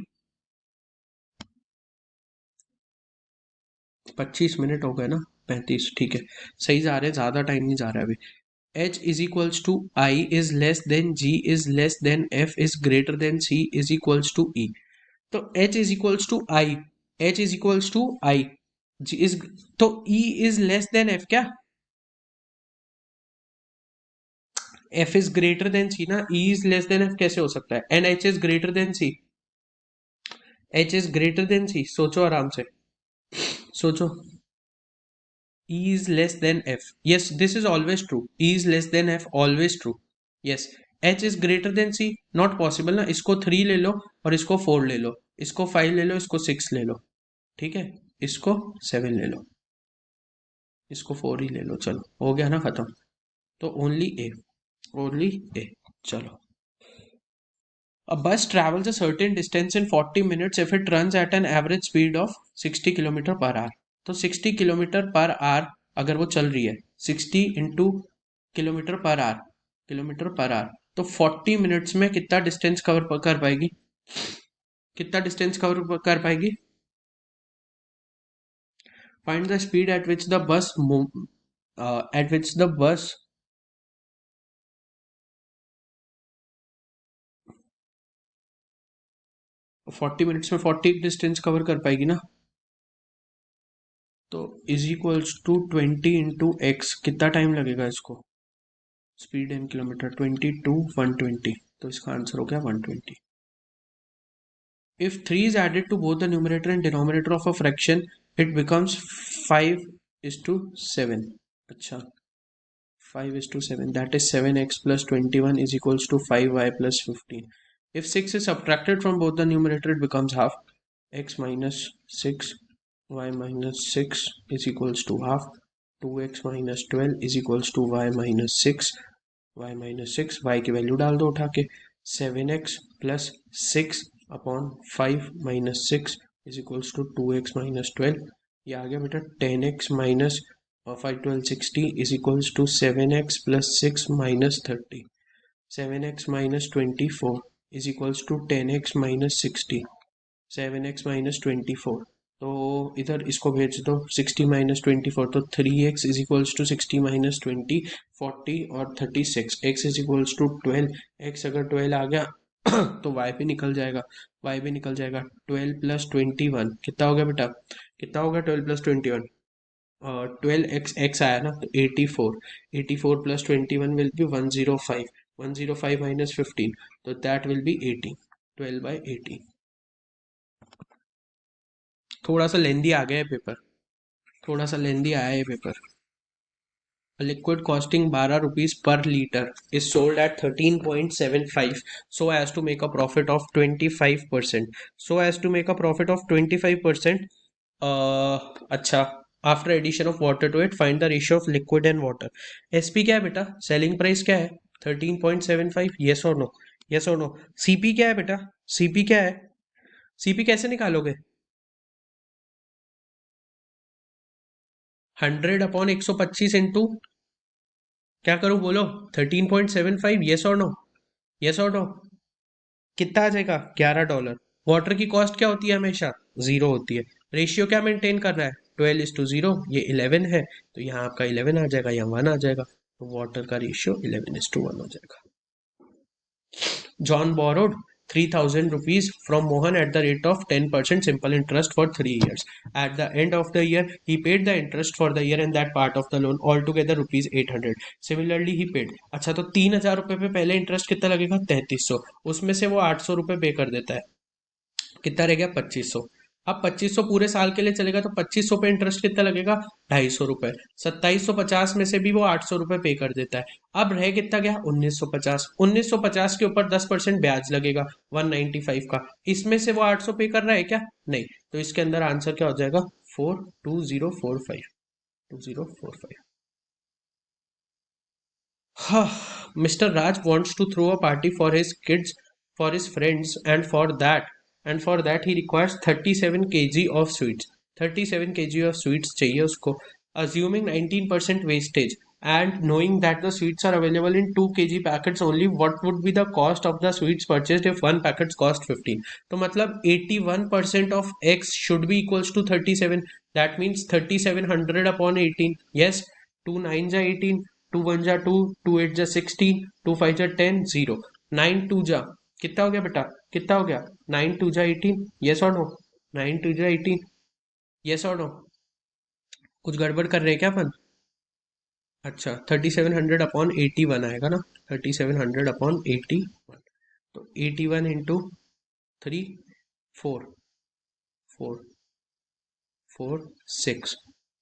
25 minute हो गए ना, 35, ठीक है, सही जा रहे हैं, ज्यादा टाइम नहीं जा रहा है अभी। H is equals to I is less than G is less than F is greater than C is equals to E. तो H is equals to I, H is equals to I, G is, तो E is less than F क्या? F is greater than C ना, E is less than F कैसे हो सकता है? And H is greater than C, H is greater than C, सोचो आराम से, सोचो। E is less than F. Yes, this is always true. E is less than F, always true. Yes. H is greater than C, not possible ना। इसको 3 ले लो और इसको 4 ले लो, इसको 5 ले लो, इसको 6 ले लो, ठीक है, इसको 7 ले लो, इसको 4 ही ले लो, चलो हो गया ना खत्म। तो ओनली ए, ओनली ए। चलो, a bus travels a certain distance in 40 minutes if it runs at an average speed of 60 kilometre per hour. तो 60 किलोमीटर पर आवर अगर वो चल रही है, 60 into kilometre per hour, kilometre per hour, तो 40 minutes में कितना डिस्टेंस कवर कर पाएगी? कितना डिस्टेंस कवर कर पाएगी? Find the speed at which the bus eight which the bus 40 minutes में 40 डिस्टेंस कवर कर पाएगी ना। तो is equals to 20 into x, कितना टाइम लगेगा इसको? स्पीड इन किलोमीटर, 20 टू 120, तो इसका आंसर हो गया 120। If 3 is added to both the numerator and denominator of a fraction it becomes 5:7। अच्छा, 5:7, that is 7x plus 21 is equals to 5y plus 15. If 6 is subtracted from both the numerator, it becomes half. X minus 6, y minus 6 is equals to half. 2x minus 12 is equals to y minus 6. y minus 6, y की value डाल दो उठा के, 7x plus 6 upon 5 minus 6 is equals to 2x minus 12. ये आ गया बेटा 10x minus 5 12 60 is equals to 7x plus 6 - 30. 7x minus 24 is equals to 10x minus 60. 7x minus 24, तो इधर इसको भेज दो 60 - 24, तो 3x इज इक्वल्स टू 60 - 20 40 और 36. x is equals to 12. x अगर 12 आ गया तो y भी निकल जाएगा. y भी निकल जाएगा. 12 प्लस 21 कितना हो गया बेटा? कितना होगा 12 प्लस 21? 12x आया ना, तो 84. 84 प्लस 21 विल बी 105. 105 माइनस 15, तो दैट विल बी 18. 12/18. थोड़ा सा लेंदी आ गया है पेपर. थोड़ा सा लेंदी आया है paper. Liquid costing 12 rupees per litre is sold at 13.75 so as to make a profit of 25%. So as to make a profit of 25%. अच्छा, after addition of water to it find the ratio of liquid and water. SP क्या है बेटा? Selling price क्या है? 13.75. Yes और no? Yes और no? CP क्या है बेटा? सीपी क्या है? सीपी कैसे निकालोगे? 100/125 इंटू क्या करूं बोलो? 13.75. यस और नो? यस और नो? कितना आ जाएगा? $11. वाटर की कॉस्ट क्या होती है? हमेशा जीरो होती है. रेशियो क्या मेंटेन करना है? 12:0. ये 11 है, तो यहाँ आपका 11 आ जाएगा, यहाँ 1 आ जाएगा, तो वाटर का रेशियो 11:1 हो जाएगा. John borrowed 3,000 rupees from Mohan at the rate of 10% simple interest for 3 years. At the end of the year, he paid the interest for the year and that part of the loan altogether rupees 800. Similarly, he paid. अच्छा, तो 3,000 रुपये पे पहले interest कितना लगेगा? 3,300. उसमें से वो 800 रुपये पे कर देता है. कितना रह गया? 2,500. अब 2,500 पूरे साल के लिए चलेगा, तो 2,500 पे इंटरेस्ट कितना लगेगा? 250 रुपये. 2,750 में से भी वो 800 रुपये पे कर देता है. अब रह कितना गया? 1,950. 1,950 के ऊपर 10% ब्याज लगेगा 195 का. इसमें से वो 800 पे कर रहा है क्या? नहीं. तो इसके अंदर आंसर क्या हो जाएगा? 42045. 2045. Mr. Raj wants to throw a party for his kids, for his friends, and for that he requires 37 kg of sweets. 37 kg of sweets चाहिए उसको. Assuming 19% wastage and knowing that the sweets are available in 2 kg packets only, what would be the cost of the sweets purchased if one packet cost 15? तो मतलब 81% of x should be equals to 37. That means 3,700/18. Yes, 2 9 जा 18, 2 1 जा 2, 2 8 जा 16, 2 5 जा 10, 0. 9 2 जा कितना हो गया बेटा? कितना हो गया? 9 2 जा 18. यस और नो? 9 2 जा 18. यस और नो? कुछ गड़बड़ कर रहे हैं क्या अपन? अच्छा, 3,700/81 आएगा ना? 3,700/81. तो 81 इंटू 3, 4, 4, 4, 6.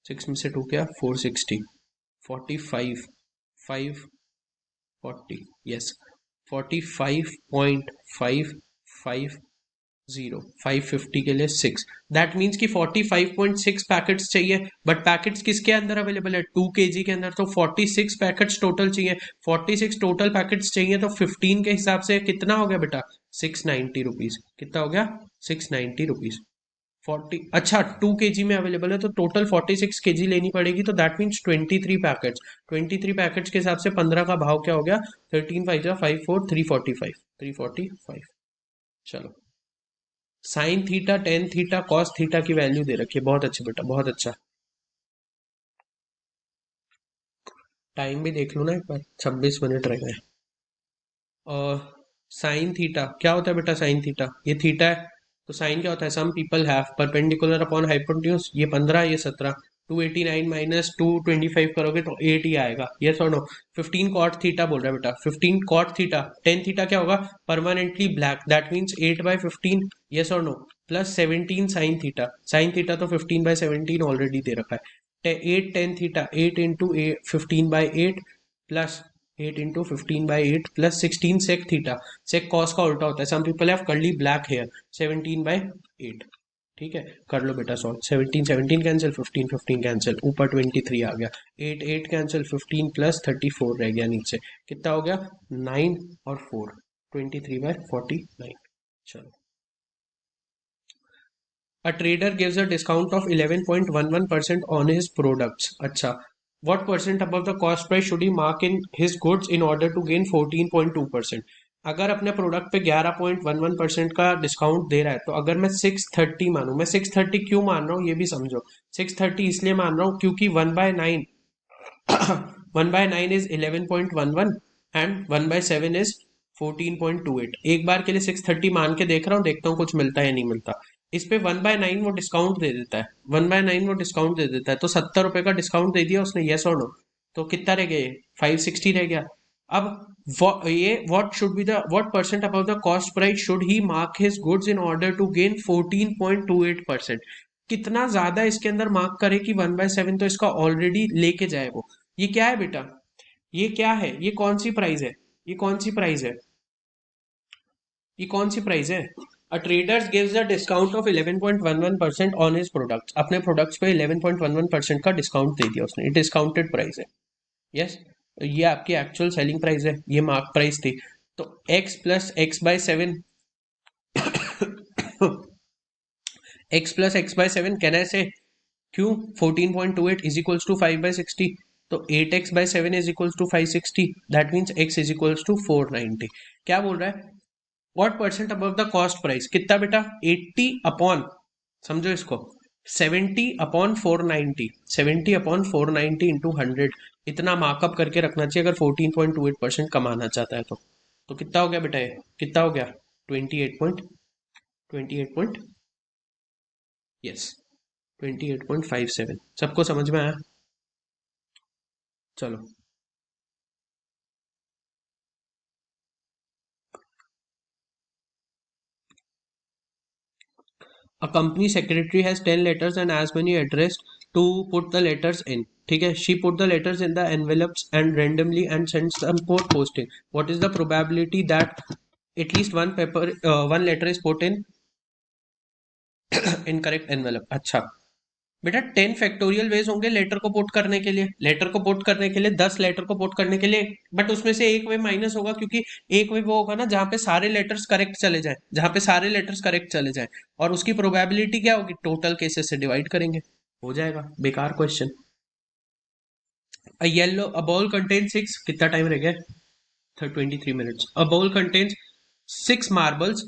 6 में से 2 क्या? 460. 45, 5, 40. यस, 45.550. 550 के लिए 6. दैट मीन्स कि 45.6 पैकेट्स चाहिए. बट पैकेट्स किसके अंदर अवेलेबल है? 2 kg के अंदर. तो 46 पैकेट्स टोटल चाहिए. 46 टोटल पैकेट्स चाहिए, तो 15 के हिसाब से कितना हो गया बेटा? 690 रुपीज. कितना हो गया? 690 रुपीज. 40. अच्छा, 2 kg में अवेलेबल है, तो टोटल 46 kg लेनी पड़ेगी, तो दैट मीन्स 23 पैकेट्स. 23 पैकेट्स के हिसाब से 15 का भाव क्या हो गया? 13 5 जा 5 4, 345. 345. चलो. Sine theta, tan theta, cos theta की वैल्यू दे रखी है. बहुत अच्छा बेटा, बहुत अच्छा. टाइम भी देख लो ना एक बार, 26 मिनट रह गए. और साइन थीटा क्या होता है बेटा? साइन थीटा, ये थीटा है, तो साइन क्या होता है? Some people have perpendicular upon hypotenuse. ये 15, ये 17. 289 माइनस 225 करोगे तो 8 ही आएगा. यस और नो? 15 कॉट थीटा बोल रहा है बेटा. 15 कॉट थीटा. टेन थीटा क्या होगा? Permanently black. That means 8/15. Yes और no? Plus 17 sine theta. Sine theta तो 15/17 ऑलरेडी दे रखा है. 8 tan theta. 8 into 15/8 plus 8 into 15/8 plus 16 sec theta. Sec cos का उल्टा होता है. Some people have curly black hair. 17/8. ठीक है, कर लो बेटा सॉल्व. 17 17 कैंसिल, 15 15 कैंसिल, ऊपर 23 आ गया. 8 8 कैंसिल, 15 प्लस 34 रह गया नीचे. कितना हो गया? 9 और 4, 23/49. चलो. A trader gives a discount of 11.11% on his products. अच्छा, what percent above the cost price should he mark in his goods in order to gain 14.2%. अगर अपने प्रोडक्ट पे 11.11% का डिस्काउंट दे रहा है, तो अगर मैं 630 मानूं, मैं 630 क्यों मान रहा हूँ ये भी समझो. 630 इसलिए मान रहा हूँ क्योंकि 1/9 1/9 इज 11.11 एंड 1/7 इज 14.28. एक बार के लिए 630 मान के देख रहा हूँ, देखता हूँ कुछ मिलता है या नहीं मिलता. इस पे 1/9 वो डिस्काउंट दे देता है, 1/9 वो डिस्काउंट दे देता है, तो 70 रुपए का डिस्काउंट दे दिया उसने, यस और नो. तो कितना रह गया, 560 रह गया. अब ये what should be the what percent above the cost price should he mark his goods in order to gain 14.28%. कितना ज्यादा इसके अंदर मार्क करे कि 1/7 तो इसका ऑलरेडी लेके जाए वो. ये क्या है बेटा, ये क्या है, ये कौन सी प्राइस है, ये कौन सी प्राइस है, ये कौन सी प्राइस है. A traders gives a discount of 11.11% on his products. अपने प्रोडक्ट्स पे 11.11% का डिस्काउंट दे दिया उसने, ये डिस्काउंटेड प्राइस है. यस, ये आपकी एक्चुअल सेलिंग प्राइस है, ये मार्क प्राइस थी. तो x plus x by 7 x plus x by 7 कहना है, क्यों 14.28 इज इक्वल्स टू 5/60. तो 8x/7 is equals to 560. That means x is equals to 490. क्या बोल रहा है, what percent above the cost price, कितना बेटा, 80 अपॉन, समझो इसको, 70/490, 70/490 इंटू 100. इतना मार्कअप करके रखना चाहिए अगर 14.28% कमाना चाहता है तो कितना हो गया बेटा, ये कितना हो गया, 28. यस, 28.57. सबको समझ में आया. चलो, a company secretary has 10 letters and as many addressed to put the letters in. ठीक है, she put the letters in the envelopes and randomly and sends them for posting. What is the probability that at least one letter is put in incorrect envelope. अच्छा बेटा, 10 factorial veg होंगे letter को put करने के लिए, letter को put करने के लिए 10 लेटर को पुट करने के लिए, बट उसमें से एक वे माइनस होगा, क्योंकि एक वे वो होगा ना जहां पे सारे लेटर्स करेक्ट चले जाएं, जहां पे सारे लेटर्स करेक्ट चले जाएं, और उसकी प्रोबेबिलिटी क्या होगी, टोटल केसेस से डिवाइड करेंगे, हो जाएगा. बेकार क्वेश्चन. अ बाउल कंटेन 6, कितना टाइम रह गया, 23 minutes. A bowl contains six marbles,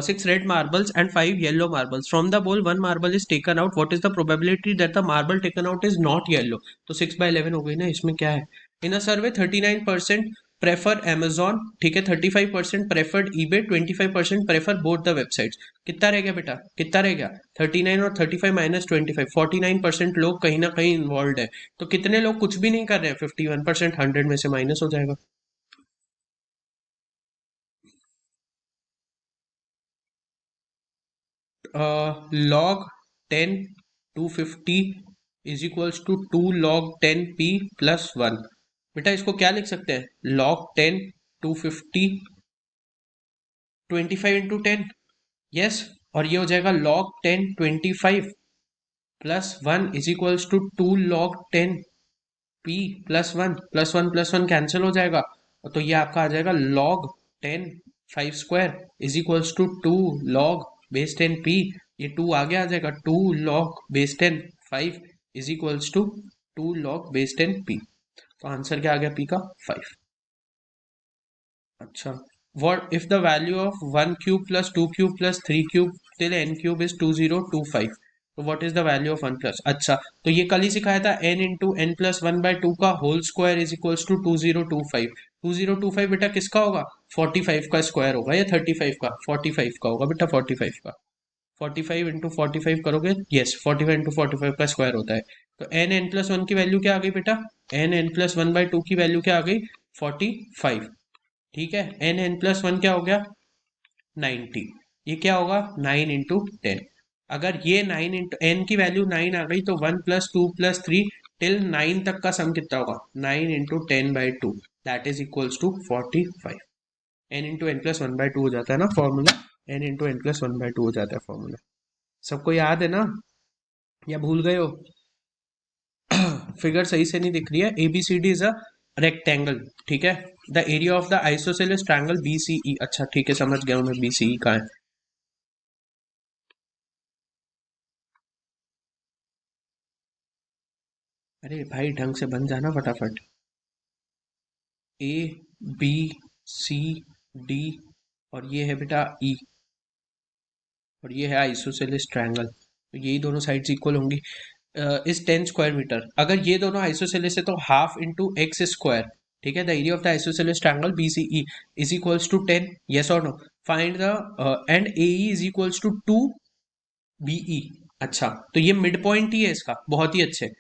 6 red marbles and 5 yellow marbles. From the bowl, one marble is taken out. What is the probability that the marble taken out is not yellow? तो 6/11 हो गई ना, इसमें क्या है. In a survey 39% prefer Amazon, ठीक है, 35% preferred eBay, 25% prefer both the websites. कितना रह गया बेटा, कितना रह गया, 39 और 35 माइनस 25, 49% लोग कहीं ना कहीं इन्वॉल्व है. तो कितने लोग कुछ भी नहीं कर रहे हैं, 51% 100 में से माइनस हो जाएगा. log 10 250 is equals to 2 log 10p plus 1. बेटा इसको क्या लिख सकते हैं, log 10 250 25 इंटू 10. यस, और ये हो जाएगा log 10 25 plus 1 is equals to 2 log 10p plus 1 cancel हो जाएगा. तो ये आपका आ जाएगा log 10 5 square is equals to 2 log 10p. ये 2 आगे आ जाएगा, 2 log 5 is equals to 2 log 10p. तो आंसर क्या आ गया, p का 5. अच्छा, what if the value of 1 cube plus 2 cube plus 3 cube till n cube is 2025? तो what is the value of 1 plus. अच्छा, तो ये कल ही सिखाया था, n इंटू एन प्लस 1/2 का whole square is equals to 2025. 2025 बेटा किसका होगा, 45 का स्क्वायर होगा या 35 का, 45 का होगा बेटा, 45 का. 45 इंटू 45 करोगे, यस 45 इंटू 45 का स्क्वायर होता है. तो एन प्लस 1 की वैल्यू क्या आ गई बेटा, एन प्लस 1/2 की वैल्यू क्या आ गई, 45. ठीक है, एन प्लस 1 क्या हो गया, 90. ये क्या होगा, 9 इंटू 10. अगर ये 9 इंटू एन की वैल्यू 9 आ गई, तो 1 प्लस 2 प्लस 3 टिल 9 तक का सम कितना होगा, 9 into 10/2, that is equals to 45. N into n plus 1/2 हो जाता है ना formula, n into n plus 1/2 हो जाता है फॉर्मूला. सबको याद है ना, या भूल गए हो. फिगर सही से नहीं दिख रही है. ABCD इज अ रेक्टेंगल, ठीक है. The area of the isosceles triangle BCE. अच्छा ठीक है, समझ गया हूँ मैं, BCE का है. अरे भाई ढंग से बन जाना फटाफट। ए बी सी डी और ये है बेटा ई, और ये है आइसोसेलेस ट्रायंगल, तो यही दोनों साइड्स इक्वल होंगी। Is 10 square metre. अगर ये दोनों आइसोसेलेस है तो हाफ इंटू एक्स स्क्वायर, ठीक है। The area of the isosceles triangle B C E is equals to 10, yes और no. Find the and A E is equals to 2 B E. अच्छा, तो ये मिड पॉइंट ही है इसका, बहुत ही अच्छे।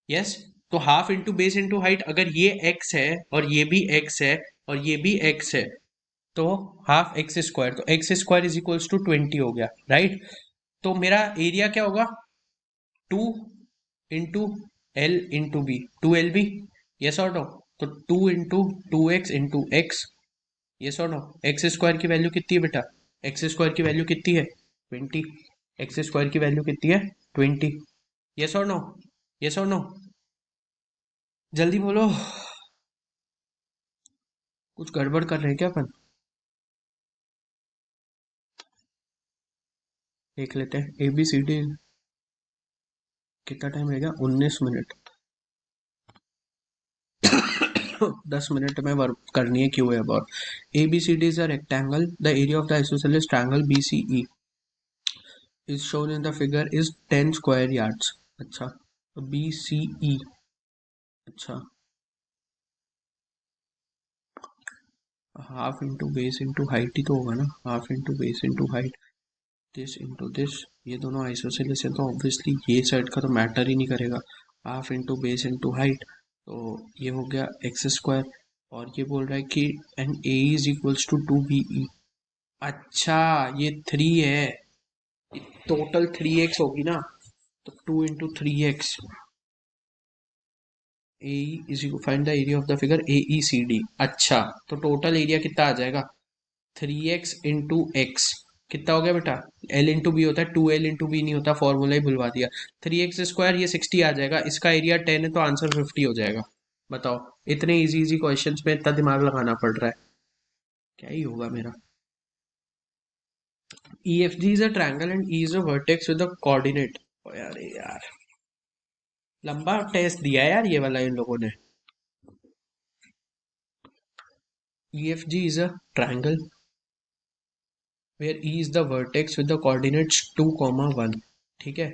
यस, तो half into base into height, अगर ये एक्स है और ये भी एक्स है और ये भी एक्स है, तो हाफ एक्स स्क्वायर, तो x square is equals to 20 हो गया, राइट। तो मेरा एरिया क्या होगा, 2 into l into b, 2 LB, yes और नो। तो 2 into 2x into x, yes और नो। एक्स स्क्वायर की वैल्यू कितनी है बेटा, एक्स स्क्वायर की वैल्यू कितनी है, 20। एक्स स्क्वायर की वैल्यू कितनी है, 20, यस और नो, यस और नो। जल्दी बोलो, कुछ गड़बड़ कर रहे हैं क्या अपन। देख लेते हैं ए बी सी डी। कितना टाइम रहेगा, 19 मिनट। 10 मिनट में वर्क करनी है क्यों है अब। और A B C D is a rectangle, the area of the isosceles triangle B C E is shown in the figure is 10 square yards. अच्छा, तो बी सी ई, अच्छा, half into base into height ही तो होगा ना, half into base into height, this into this. ये दोनों isosceles है तो ऑब्वियसली ये साइड का तो मैटर ही नहीं करेगा। Half into base into height, तो ये हो गया एक्स स्क्वायर। और ये बोल रहा है कि N A is equals to 2 BE। अच्छा, ये 3 है, टोटल 3x होगी ना, तो 2 into 3x। A is equal, find the area of the figure A E C D. अच्छा, तो टोटल एरिया कितना आ जाएगा, 3x इंटू एक्स, कितना हो गया बेटा, एल इंटू बी होता है, 2L इंटू बी नहीं होता, फॉर्मूला ही भुलवा दिया। 3x स्क्वायर, ये 60 आ जाएगा, इसका एरिया 10 है तो आंसर 50 हो जाएगा। बताओ, इतने इजी इजी क्वेश्चंस में इतना दिमाग लगाना पड़ रहा है, क्या ही होगा मेरा। E F G is a triangle and E is a vertex with a coordinate. यार यार, लंबा टेस्ट दिया है यार ये वाला इन लोगों ने। E F G is a triangle where E is the vertex with the coordinates 2, 1, ठीक है।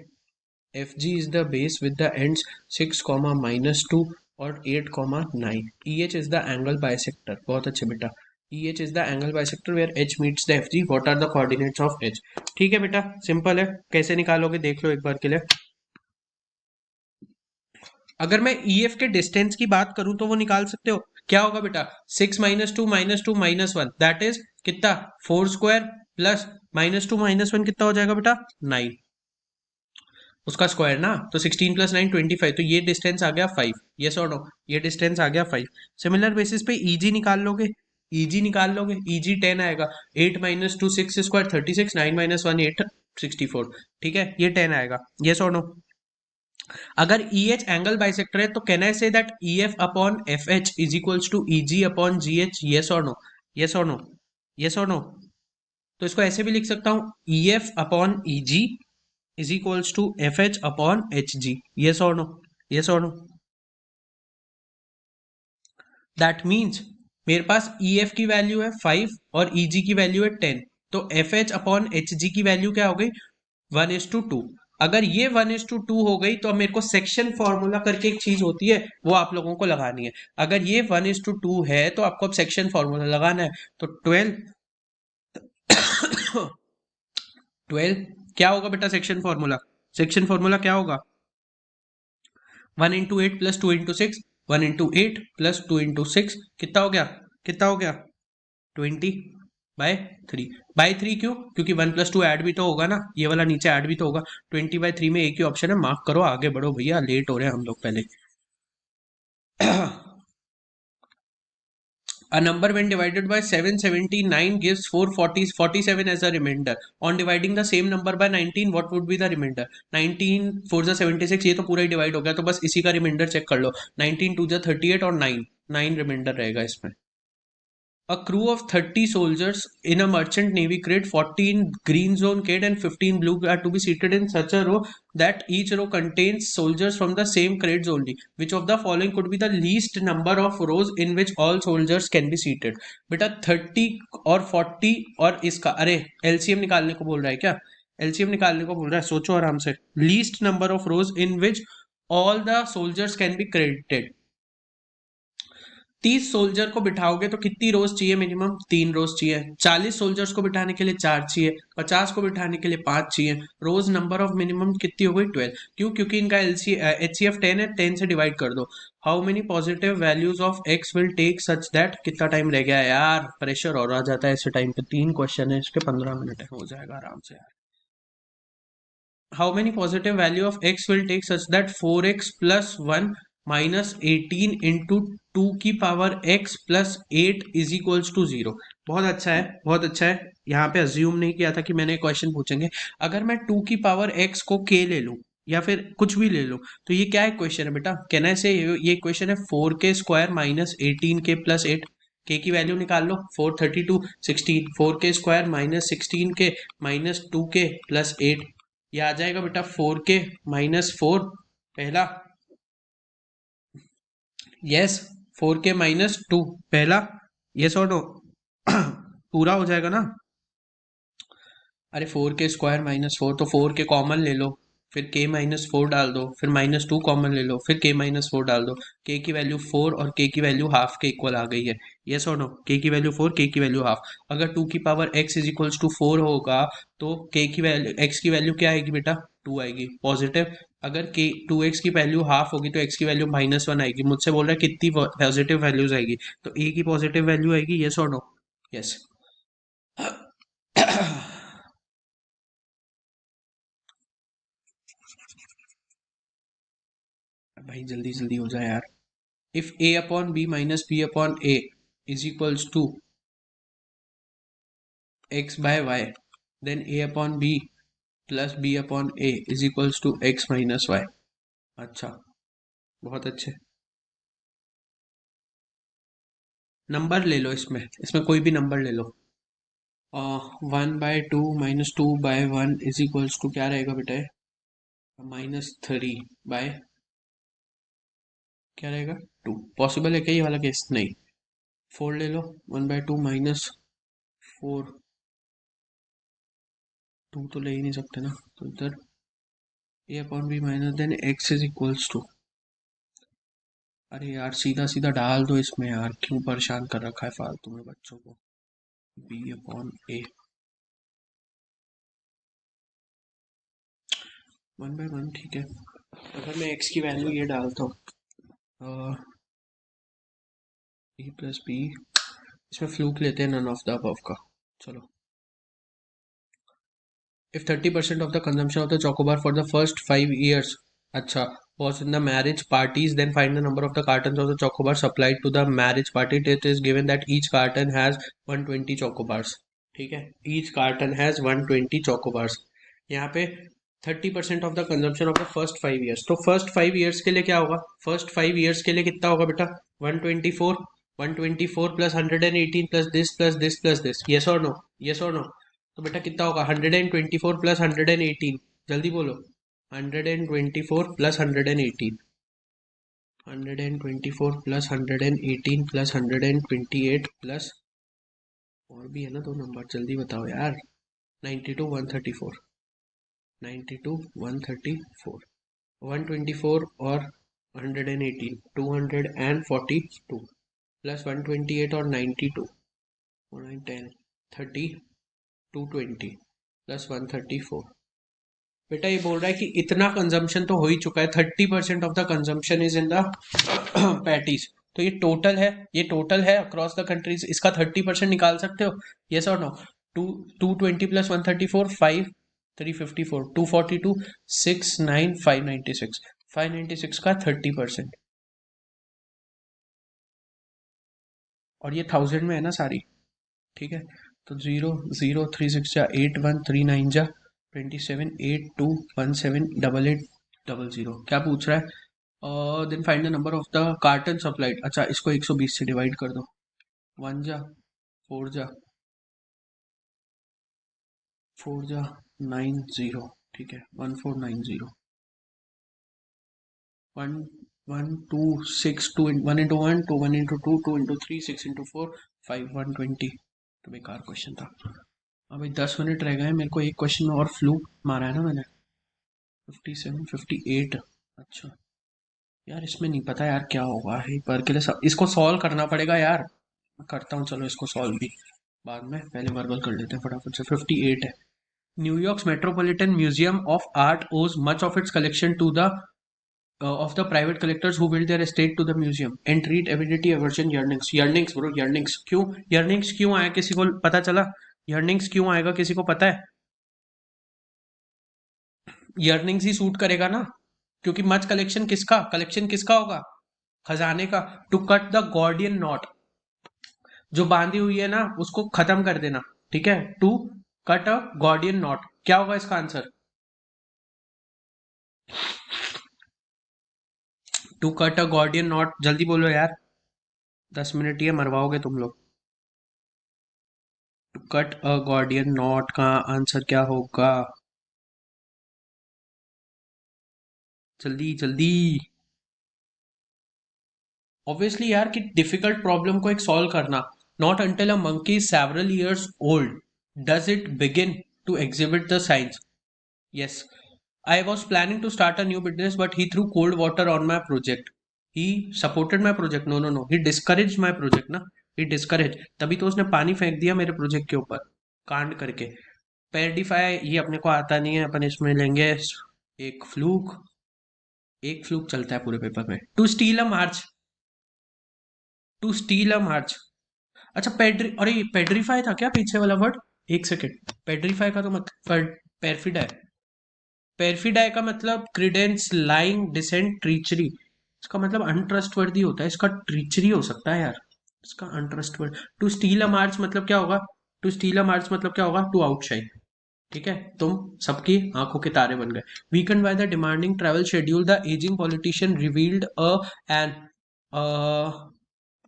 F G is the base with the ends 6, -2 और 8, 9। E H is the angle bisector, बहुत अच्छे बेटा। E H is the angle bisector where H meets the F G, what are the coordinates of H. ठीक है बेटा, simple है, कैसे निकालोगे देख लो एक बार के लिए। अगर मैं ई एफ के डिस्टेंस की बात करूं तो वो निकाल सकते हो, क्या होगा बेटा, 6 - 2 - 2 - 1, दैट इज कितना, 4 स्क्वायर प्लस -2 - 1 कितना हो जाएगा बेटा, 9, उसका स्क्वायर ना, तो 16 + 9 = 25, तो ये डिस्टेंस आ गया 5, यस और नो, ये डिस्टेंस आ गया 5। सिमिलर बेसिस पे ईजी निकाल लोगे, ईजी निकाल लोगे, ईजी 10 आएगा। 8 - 2 6 स्क्वायर 36, 9 - 1 8 64, ठीक है, ये 10 आएगा, यस और नो। अगर ई एच एंगल बाइसेक्टर है तो can I say that E F upon F H is equals to E G upon G H, yes और नो, यस और नो, यस और नो। तो इसको ऐसे भी लिख सकता हूं, E F upon E G is equals to F H upon H G, yes और नो, यस और नो। दैट मीन्स मेरे पास ई एफ की वैल्यू है 5 और ई जी की वैल्यू है 10, तो एफ एच अपॉन एच जी की वैल्यू क्या हो गई, 1:2। अगर ये 1:2 हो गई तो अब मेरे को सेक्शन फॉर्मूला करके एक चीज होती है, वो आप लोगों को लगानी है। अगर ये 1:2 है तो आपको अब सेक्शन फॉर्मूला लगाना है, तो 12 क्या होगा बेटा सेक्शन फॉर्मूला, सेक्शन फॉर्मूला क्या होगा, 1 × 8 + 2 × 6, 1 × 8 + 2 × 6 कितना हो गया, कितना हो गया, 20/3। बाई 3 क्यों, क्योंकि 1 + 2 ऐड भी तो होगा ना, ये वाला नीचे ऐड भी तो होगा। 20/3 में एक ही ऑप्शन है, मार्क करो, आगे बढ़ो भैया, लेट हो रहे हैं हम लोग पहले। A number when divided by 779 gives 447 as a remainder. On dividing the same number by 19, what would be the remainder? 19 4 76, ये तो पूरा ही डिवाइड हो गया, तो बस इसी का रिमाइंडर चेक कर लो। 19 2 38 और 9 रिमाइंडर रहेगा इसमें। A crew of 30 soldiers in a merchant navy crate, 14 green zone crate and 15 blue are to be seated in such a row that each row contains soldiers from the same crates only. Which of the following could be the least number of rows in which all soldiers can be seated? बेटा 30 और 40 और इसका, अरे LCM निकालने को बोल रहा है क्या? एलसीएम निकालने को बोल रहा है, सोचो आराम से. Least number of rose in which all the soldiers can be credited. 30 soldier को बिठाओगे तो कितनी रोज चाहिए? मिनिमम 3 रोज चाहिए. 40 सोल्जर्स को बिठाने के लिए 4 चाहिए. 50 को बिठाने के लिए 5 चाहिए. रोज नंबर ऑफ मिनिमम कितनी हो गई? 12. क्यों? क्योंकि इनका एचसीएफ 10 है, 10 से डिवाइड कर दो. How many positive values of x will take such that. कितना टाइम रह गया यार, प्रेशर और आ जाता है ऐसे टाइम पे. 3 क्वेश्चन है इसके, 15 मिनट है, हो जाएगा आराम से यार. How many positive value of x will take such that 4x plus 1 minus 18 into 2 की power x plus 8 is equals to 0. बहुत अच्छा है, बहुत अच्छा है. यहाँ पे अज्यूम नहीं किया था कि मैंने क्वेश्चन पूछेंगे. अगर मैं 2 की पावर x को k ले लूँ या फिर कुछ भी ले लो, तो ये क्या इक्वेशन है बेटा? कहना है से ये इक्वेशन है 4k square minus 18k plus 8. k की वैल्यू निकाल लो. 432 16. 4k square minus 16k minus 2k plus 8. ये आ जाएगा बेटा 4k माइनस 4 पहला. यस. 4k माइनस 2 पहला. यस और नो? पूरा हो जाएगा ना? अरे 4k स्क्वायर माइनस 4, तो 4k कॉमन ले लो, फिर k माइनस 4 डाल दो, फिर माइनस 2 कॉमन ले लो, फिर k माइनस 4 डाल दो. k की वैल्यू 4 और k की वैल्यू हाफ के इक्वल आ गई है. यस और नो? k की वैल्यू 4, k की वैल्यू हाफ. अगर 2 की power x is equals to 4 होगा तो k की वैल्यू, x की वैल्यू क्या आएगी बेटा? 2 आएगी पॉजिटिव. अगर k 2x की वैल्यू हाफ होगी तो x की वैल्यू माइनस 1 आएगी. मुझसे बोल रहा है कितनी पॉजिटिव वैल्यूज आएगी, तो a की पॉजिटिव वैल्यू आएगी. यस और नो? यस. भाई जल्दी जल्दी हो जाए यार. If a upon b minus b upon a is equals to x by y, then a upon b plus b upon a is equals to x minus y. अच्छा, बहुत अच्छे. नंबर ले लो इसमें, इसमें कोई भी नंबर ले लो. 1/2 माइनस 2/1 इज इक्वल्स टू क्या रहेगा बेटा? -3 बाय क्या रहेगा? 2. पॉसिबल है क्या ये वाला केस? नहीं. 4 ले लो. 1/2 माइनस 4, 2 तो ले ही नहीं सकते ना, तो इधर a upon B minus then x is equals to. अरे यार सीधा सीधा डाल दो इसमें यार, क्यों परेशान कर रखा है फालतू में बच्चों को. b upon a 1/1. ठीक है. अगर मैं x की वैल्यू ये डालता हूँ a प्लस बी, इसमें फ्लूक लेते हैं नन ऑफ द अबव का. चलो. If 30% of the consumption of the chocobar for the first 5 years, अच्छा, was in the marriage parties, then find the number of the cartons of the chocobar supplied to the marriage party. It is given that each carton has 120 chocobars. ठीक है, each carton has 120 chocobars. यहाँ पे 30% of the consumption of the first 5 years, तो first 5 years के लिए क्या होगा? First 5 years के लिए कितना होगा बेटा? 124. 124 प्लस 118 प्लस दिस. यस और नो? यस और नो? तो बेटा कितना होगा? 124 प्लस 118. जल्दी बोलो. 124 प्लस 118. 124 प्लस 118 प्लस 128 प्लस और भी है ना 2 नंबर, जल्दी बताओ यार. 92 134. 92 134. 124 और 118 242 प्लस 128 और 92 9 10 30 220 प्लस 134. बेटा ये बोल रहा है कि इतना कंजम्पशन तो हो ही चुका है. 30% of the consumption is in the patties. तो ये टोटल है, ये टोटल है अक्रॉस द कंट्रीज. इसका 30% निकाल सकते हो? यस और नो? 220 प्लस 134 5 354 242 6 9 596. 596 का 30%. और ये 1000 में है ना सारी. ठीक है, तो 0 0 3 6 जा 8 1 3 9 जा 27 8 2 1 7 8 8 0 0. क्या पूछ रहा है? Then find the number of the carton supplied. अच्छा, इसको 120 से डिवाइड कर दो. 1 जा फोर जा 90, ठीक है, 1490, 1 1 2 6, 2 1 into 1 2 1 into 2 2 into 3 6 into 4 5 120। तो बेकार क्वेश्चन था। अभी 10 मिनट रह गए, मेरे को एक क्वेश्चन में और फ्लू मारा है ना मैंने। 57 58। अच्छा यार, इसमें नहीं पता यार क्या होगा है पर के लिए इसको सॉल्व करना पड़ेगा यार। मैं करता हूँ, चलो इसको सॉल्व भी बाद में, पहले वर्बल कर लेते हैं फटाफट से। 58 है। New York's Metropolitan Museum of Art owes much of its collection to the of the private collectors who built their estate to the museum and treat avidity aversion yearnings। yearnings bro, yearnings क्यों? yearnings क्यों आया, किसी को पता चला? yearnings क्यों आएगा, किसी को पता है? yearnings ही सूट करेगा ना, क्योंकि मच कलेक्शन किसका होगा? खजाने का। To cut the Gordian knot, जो बांधी हुई है ना उसको खत्म कर देना, ठीक है। To cut a Gordian knot, क्या होगा इसका answer? To cut a Gordian knot, जल्दी बोलो यार, 10 मिनट ही है, मरवाओगे तुम लोग। To cut a Gordian knot का आंसर क्या होगा? जल्दी जल्दी। ऑब्वियसली यार, कि डिफिकल्ट प्रॉब्लम को एक सॉल्व करना। Not until a monkey several years old does it begin to exhibit the science. Yes, I was planning to start a new business, but he threw cold water on my project. He supported my project. No, no, no. He discouraged my project ना। He discouraged। तभी तो उसने पानी फेंक दिया मेरे project के ऊपर, कांड करके। पेडिफाई ये अपने को आता नहीं है, अपन इसमें लेंगे एक फ्लूक। एक फ्लूक चलता है पूरे पेपर में। To steal a march, to steal a march. अच्छा पेड्री, अरे पेड्रीफाई था क्या पीछे वाला वर्ड? एक सेकेंड, पेड्रीफाई का तो मतलब पेरफिड है। पेरफिडाई का मतलब क्रीडेंस, लाइंग, डिसेंट, ट्रीचरी। इसका मतलब अनट्रस्टवर्दी होता है, इसका ट्रीचरी हो सकता है यार, इसका अनट्रस्टवर्ड। टू स्टील अ मार्च मतलब क्या होगा? टू स्टील अ मार्च मतलब क्या होगा? To outshine. ठीक है, तुम सबकी आंखों के तारे बन गए। Weakened by the demanding travel schedule the ageing politician revealed a an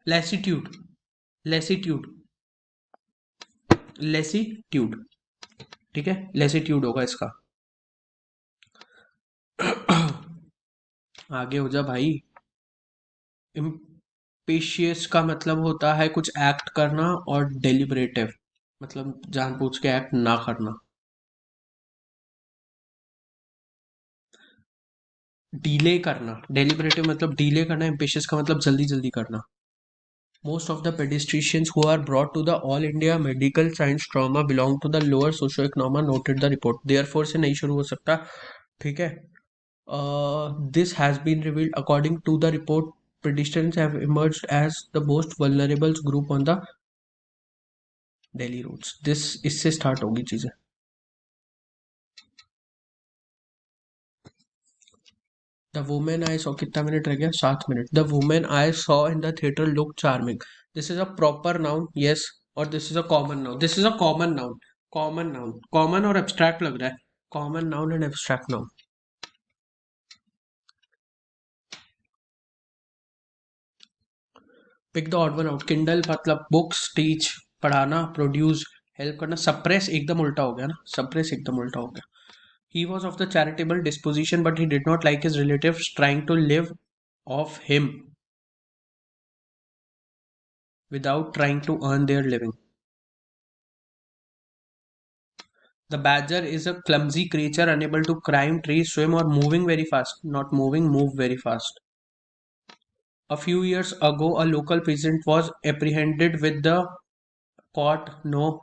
lassitude, lassitude, lassitude, ठीक है, लेसिट्यूड होगा इसका। आगे हो जा भाई। इम्पेशियस का मतलब होता है कुछ एक्ट करना, और डेलिबरेटिव मतलब जानबूझ के एक्ट ना करना। डीले करना, डेलिबरेटिव मतलब डीले करना, इम्पेशियस का मतलब जल्दी जल्दी करना। Most of the pedestrians who are brought to the All India Medical Science trauma belong to the lower socio economic noted the report. Therefore से नहीं शुरू हो सकता, ठीक है। This has been revealed according to the report pedestrians have emerged as the most vulnerable group on the Delhi roads। this इससे start होगी चीजें। द वुमेन आई सॉ, कितना मिनट रह गया? 7 minute. The women I saw in the theatre look charming. This is a proper noun, yes, और this is a common noun. This is a common noun, common noun, common और abstract लग रहा है। Common noun and abstract noun. Pick the odd one out. Kindle मतलब books, teach पढ़ाना, produce help करना। Suppress एकदम उल्टा हो गया ना, सप्रेस एकदम उल्टा हो गया। He was of the charitable disposition, but he did not like his relatives trying to live off him without trying to earn their living. The badger is a clumsy creature unable to climb trees, swim, or moving very fast. Not moving, move very fast. A few years ago, a local peasant was apprehended with the caught, no,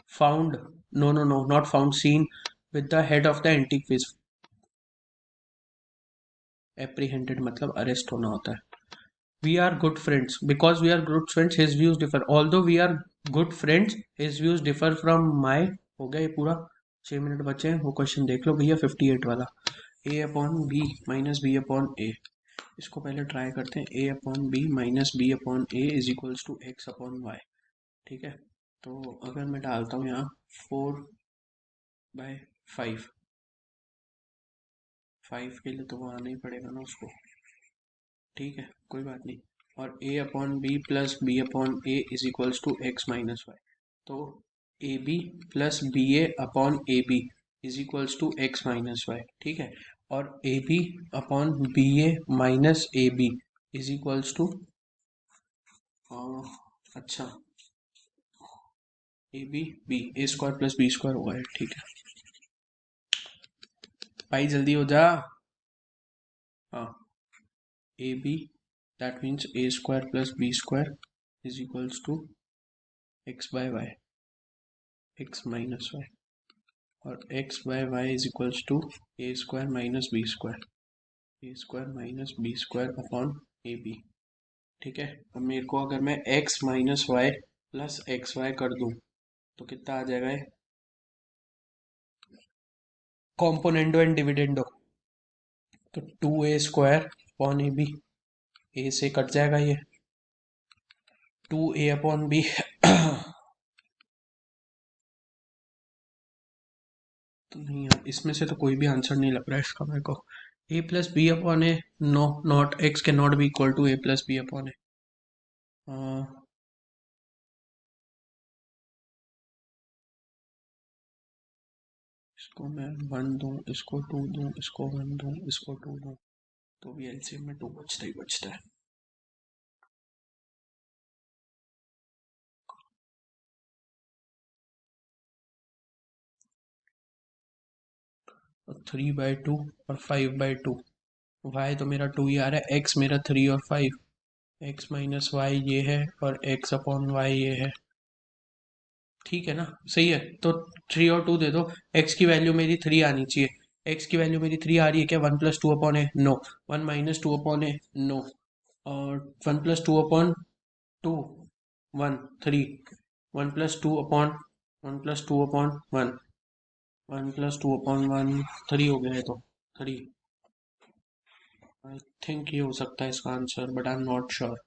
found, no, no, no, not found, seen with the head of the antique fish. Apprehended मतलब arrest होना होता है। We are good friends. Because we are good friends, his views differ. Although we are good friends, his views differ from my। हो गया ये पूरा। 6 minute बचे हैं, वो क्वेश्चन देख लो भैया, 58 वाला। A upon B minus B upon A. इसको पहले ट्राई करते हैं। A upon B minus B upon A is equals to X upon Y, ठीक है। तो अगर मैं डालता हूँ यहाँ 4/5, 5 के लिए तो वो आना ही पड़ेगा ना उसको, ठीक है, कोई बात नहीं। और a upon B plus B upon A is equals to X minus Y. तो A B plus B A upon A B is equals to X minus Y, ठीक है। और A B upon B A minus A B is equals to, अच्छा, A B B A square plus B square होगा, ठीक है भाई, जल्दी हो जा। हाँ, A B that means A square plus B square is equals to X by Y, X minus Y, और X by Y is equals to A square minus B square, A square minus B square upon A B, ठीक है। अब मेरे को अगर मैं X minus Y plus X Y कर दूं तो कितना आ जाएगा ये, कॉम्पोनेंडो एंड डिविडेंडो, तो 2a square upon A B, A से कट जाएगा ये, 2a अपॉन बी तो नहीं यार, इसमें से तो कोई भी आंसर नहीं लग रहा है इसका मेरे को। A plus B upon A, no, not, X के not B equal to A plus B upon A. इसको मैं 1 दूं, इसको 2 दूं, इसको 1 दूं, इसको 2 दूं, तो भी एलसीएम में 2 बचता ही बचता है। और 3/2 और 5/2, वाई तो मेरा 2 ही आ रहा है, एक्स मेरा 3 और 5, एक्स माइनस वाई ये है और एक्स अपॉन वाई ये है, ठीक है ना, सही है। तो 3 और 2 दे दो, एक्स की वैल्यू मेरी 3 आनी चाहिए, एक्स की वैल्यू मेरी 3 आ रही है क्या, 1 + 2 upon A, no, 1 - 2 upon A, no, और 1 + 2 अपॉन 2, 1, 3, 1 + 2 अपॉन 1, 1 + 2 अपॉन 1, 3 हो गया है, तो 3, आई थिंक ये हो सकता है इसका answer, but I am not sure,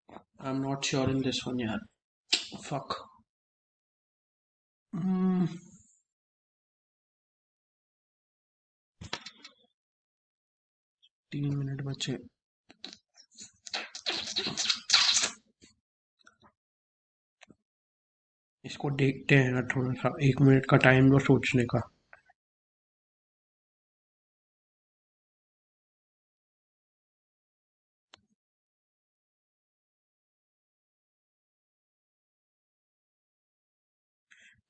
I am not sure in this one यार, फक। 3 मिनट बचे, इसको देखते हैं ना, थोड़ा सा 1 मिनट का टाइम लो सोचने का।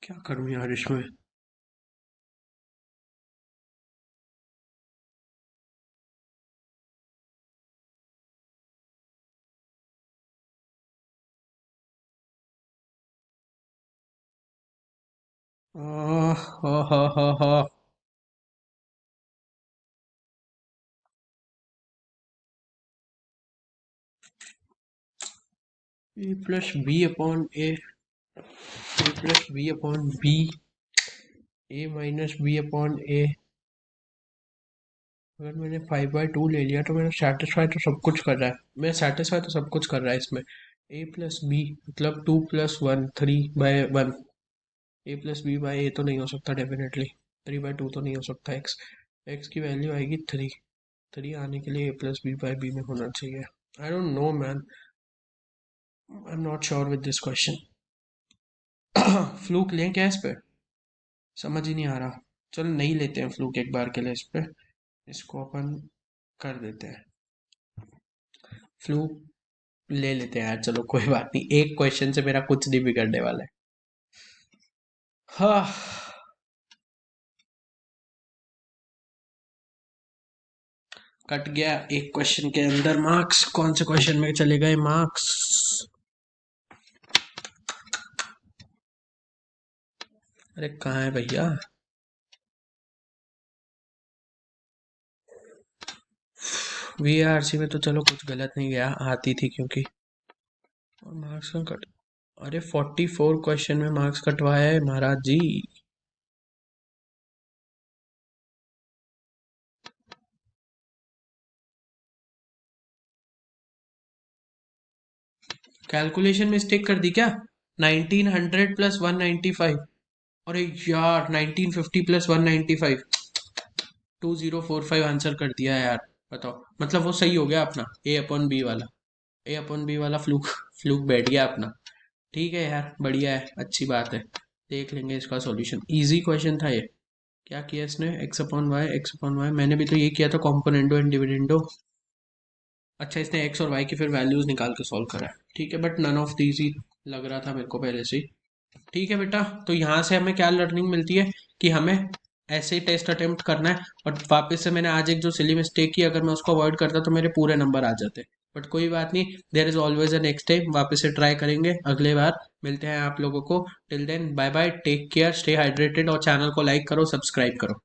क्या करूं यार इसमें, हा हा हा हा, ए plus B upon A plus B upon B, A minus B upon ए, अगर मैंने 5/2 ले लिया तो मेरा सेटिस्फाई तो सब कुछ कर रहा है, मैं सेटिस्फाई तो सब कुछ कर रहा है इसमें। ए प्लस बी मतलब 2 + 1, 3/1, ए प्लस बी बाई ए तो नहीं हो सकता डेफिनेटली, 3/2 तो नहीं हो सकता, एक्स, एक्स की वैल्यू आएगी 3, 3 आने के लिए ए प्लस बी बाई बी में होना चाहिए। I don't know man, I am not sure with this question. Fluke लें क्या इस पे, समझ ही नहीं आ रहा। चल नहीं लेते हैं फ्लूक एक बार के लिए इस पे, इसको अपन कर देते हैं फ्लूक, ले लेते हैं यार, चलो कोई बात नहीं, एक क्वेश्चन से मेरा कुछ नहीं बिगड़ने वाला है। हाँ, कट गया एक क्वेश्चन के अंदर मार्क्स, कौन से क्वेश्चन में चले गए मार्क्स, अरे कहाँ है भैया, वीआरसी में तो चलो कुछ गलत नहीं गया, आती थी क्योंकि, और मार्क्स का कट, अरे 44 क्वेश्चन में मार्क्स कटवाया है महाराज जी। कैलकुलेशन मिस्टेक कर दी क्या, 1900 प्लस 195, अरे यार 1950 प्लस 195, 2045 आंसर कर दिया यार, बताओ, मतलब वो सही हो गया अपना ए अपॉन बी वाला, ए अपन बी वाला फ्लूक फ्लूक बैठ गया अपना। ठीक है यार, बढ़िया है, अच्छी बात है। देख लेंगे इसका सॉल्यूशन। इजी क्वेश्चन था ये। क्या किया इसने, एक्स अपॉन वाई, मैंने भी तो ये किया था, कॉम्पोनेंडो एंड डिविडेंडो। अच्छा, इसने एक्स और वाई की फिर वैल्यूज निकाल के सॉल्व करा है। ठीक है, बट नन ऑफ दीज ही लग रहा था मेरे को पहले से ही। ठीक है बेटा, तो यहाँ से हमें क्या लर्निंग मिलती है कि हमें ऐसे ही टेस्ट अटेम्प्ट करना है। और वापस से मैंने आज एक जो सिली मिस्टेक की, अगर मैं उसको अवॉइड करता तो मेरे पूरे नंबर आ जाते। बट कोई बात नहीं, there is always a next time, वापस से ट्राई करेंगे अगले बार। मिलते हैं आप लोगों को। Till then bye bye, take care, stay hydrated और चैनल को लाइक करो, सब्सक्राइब करो।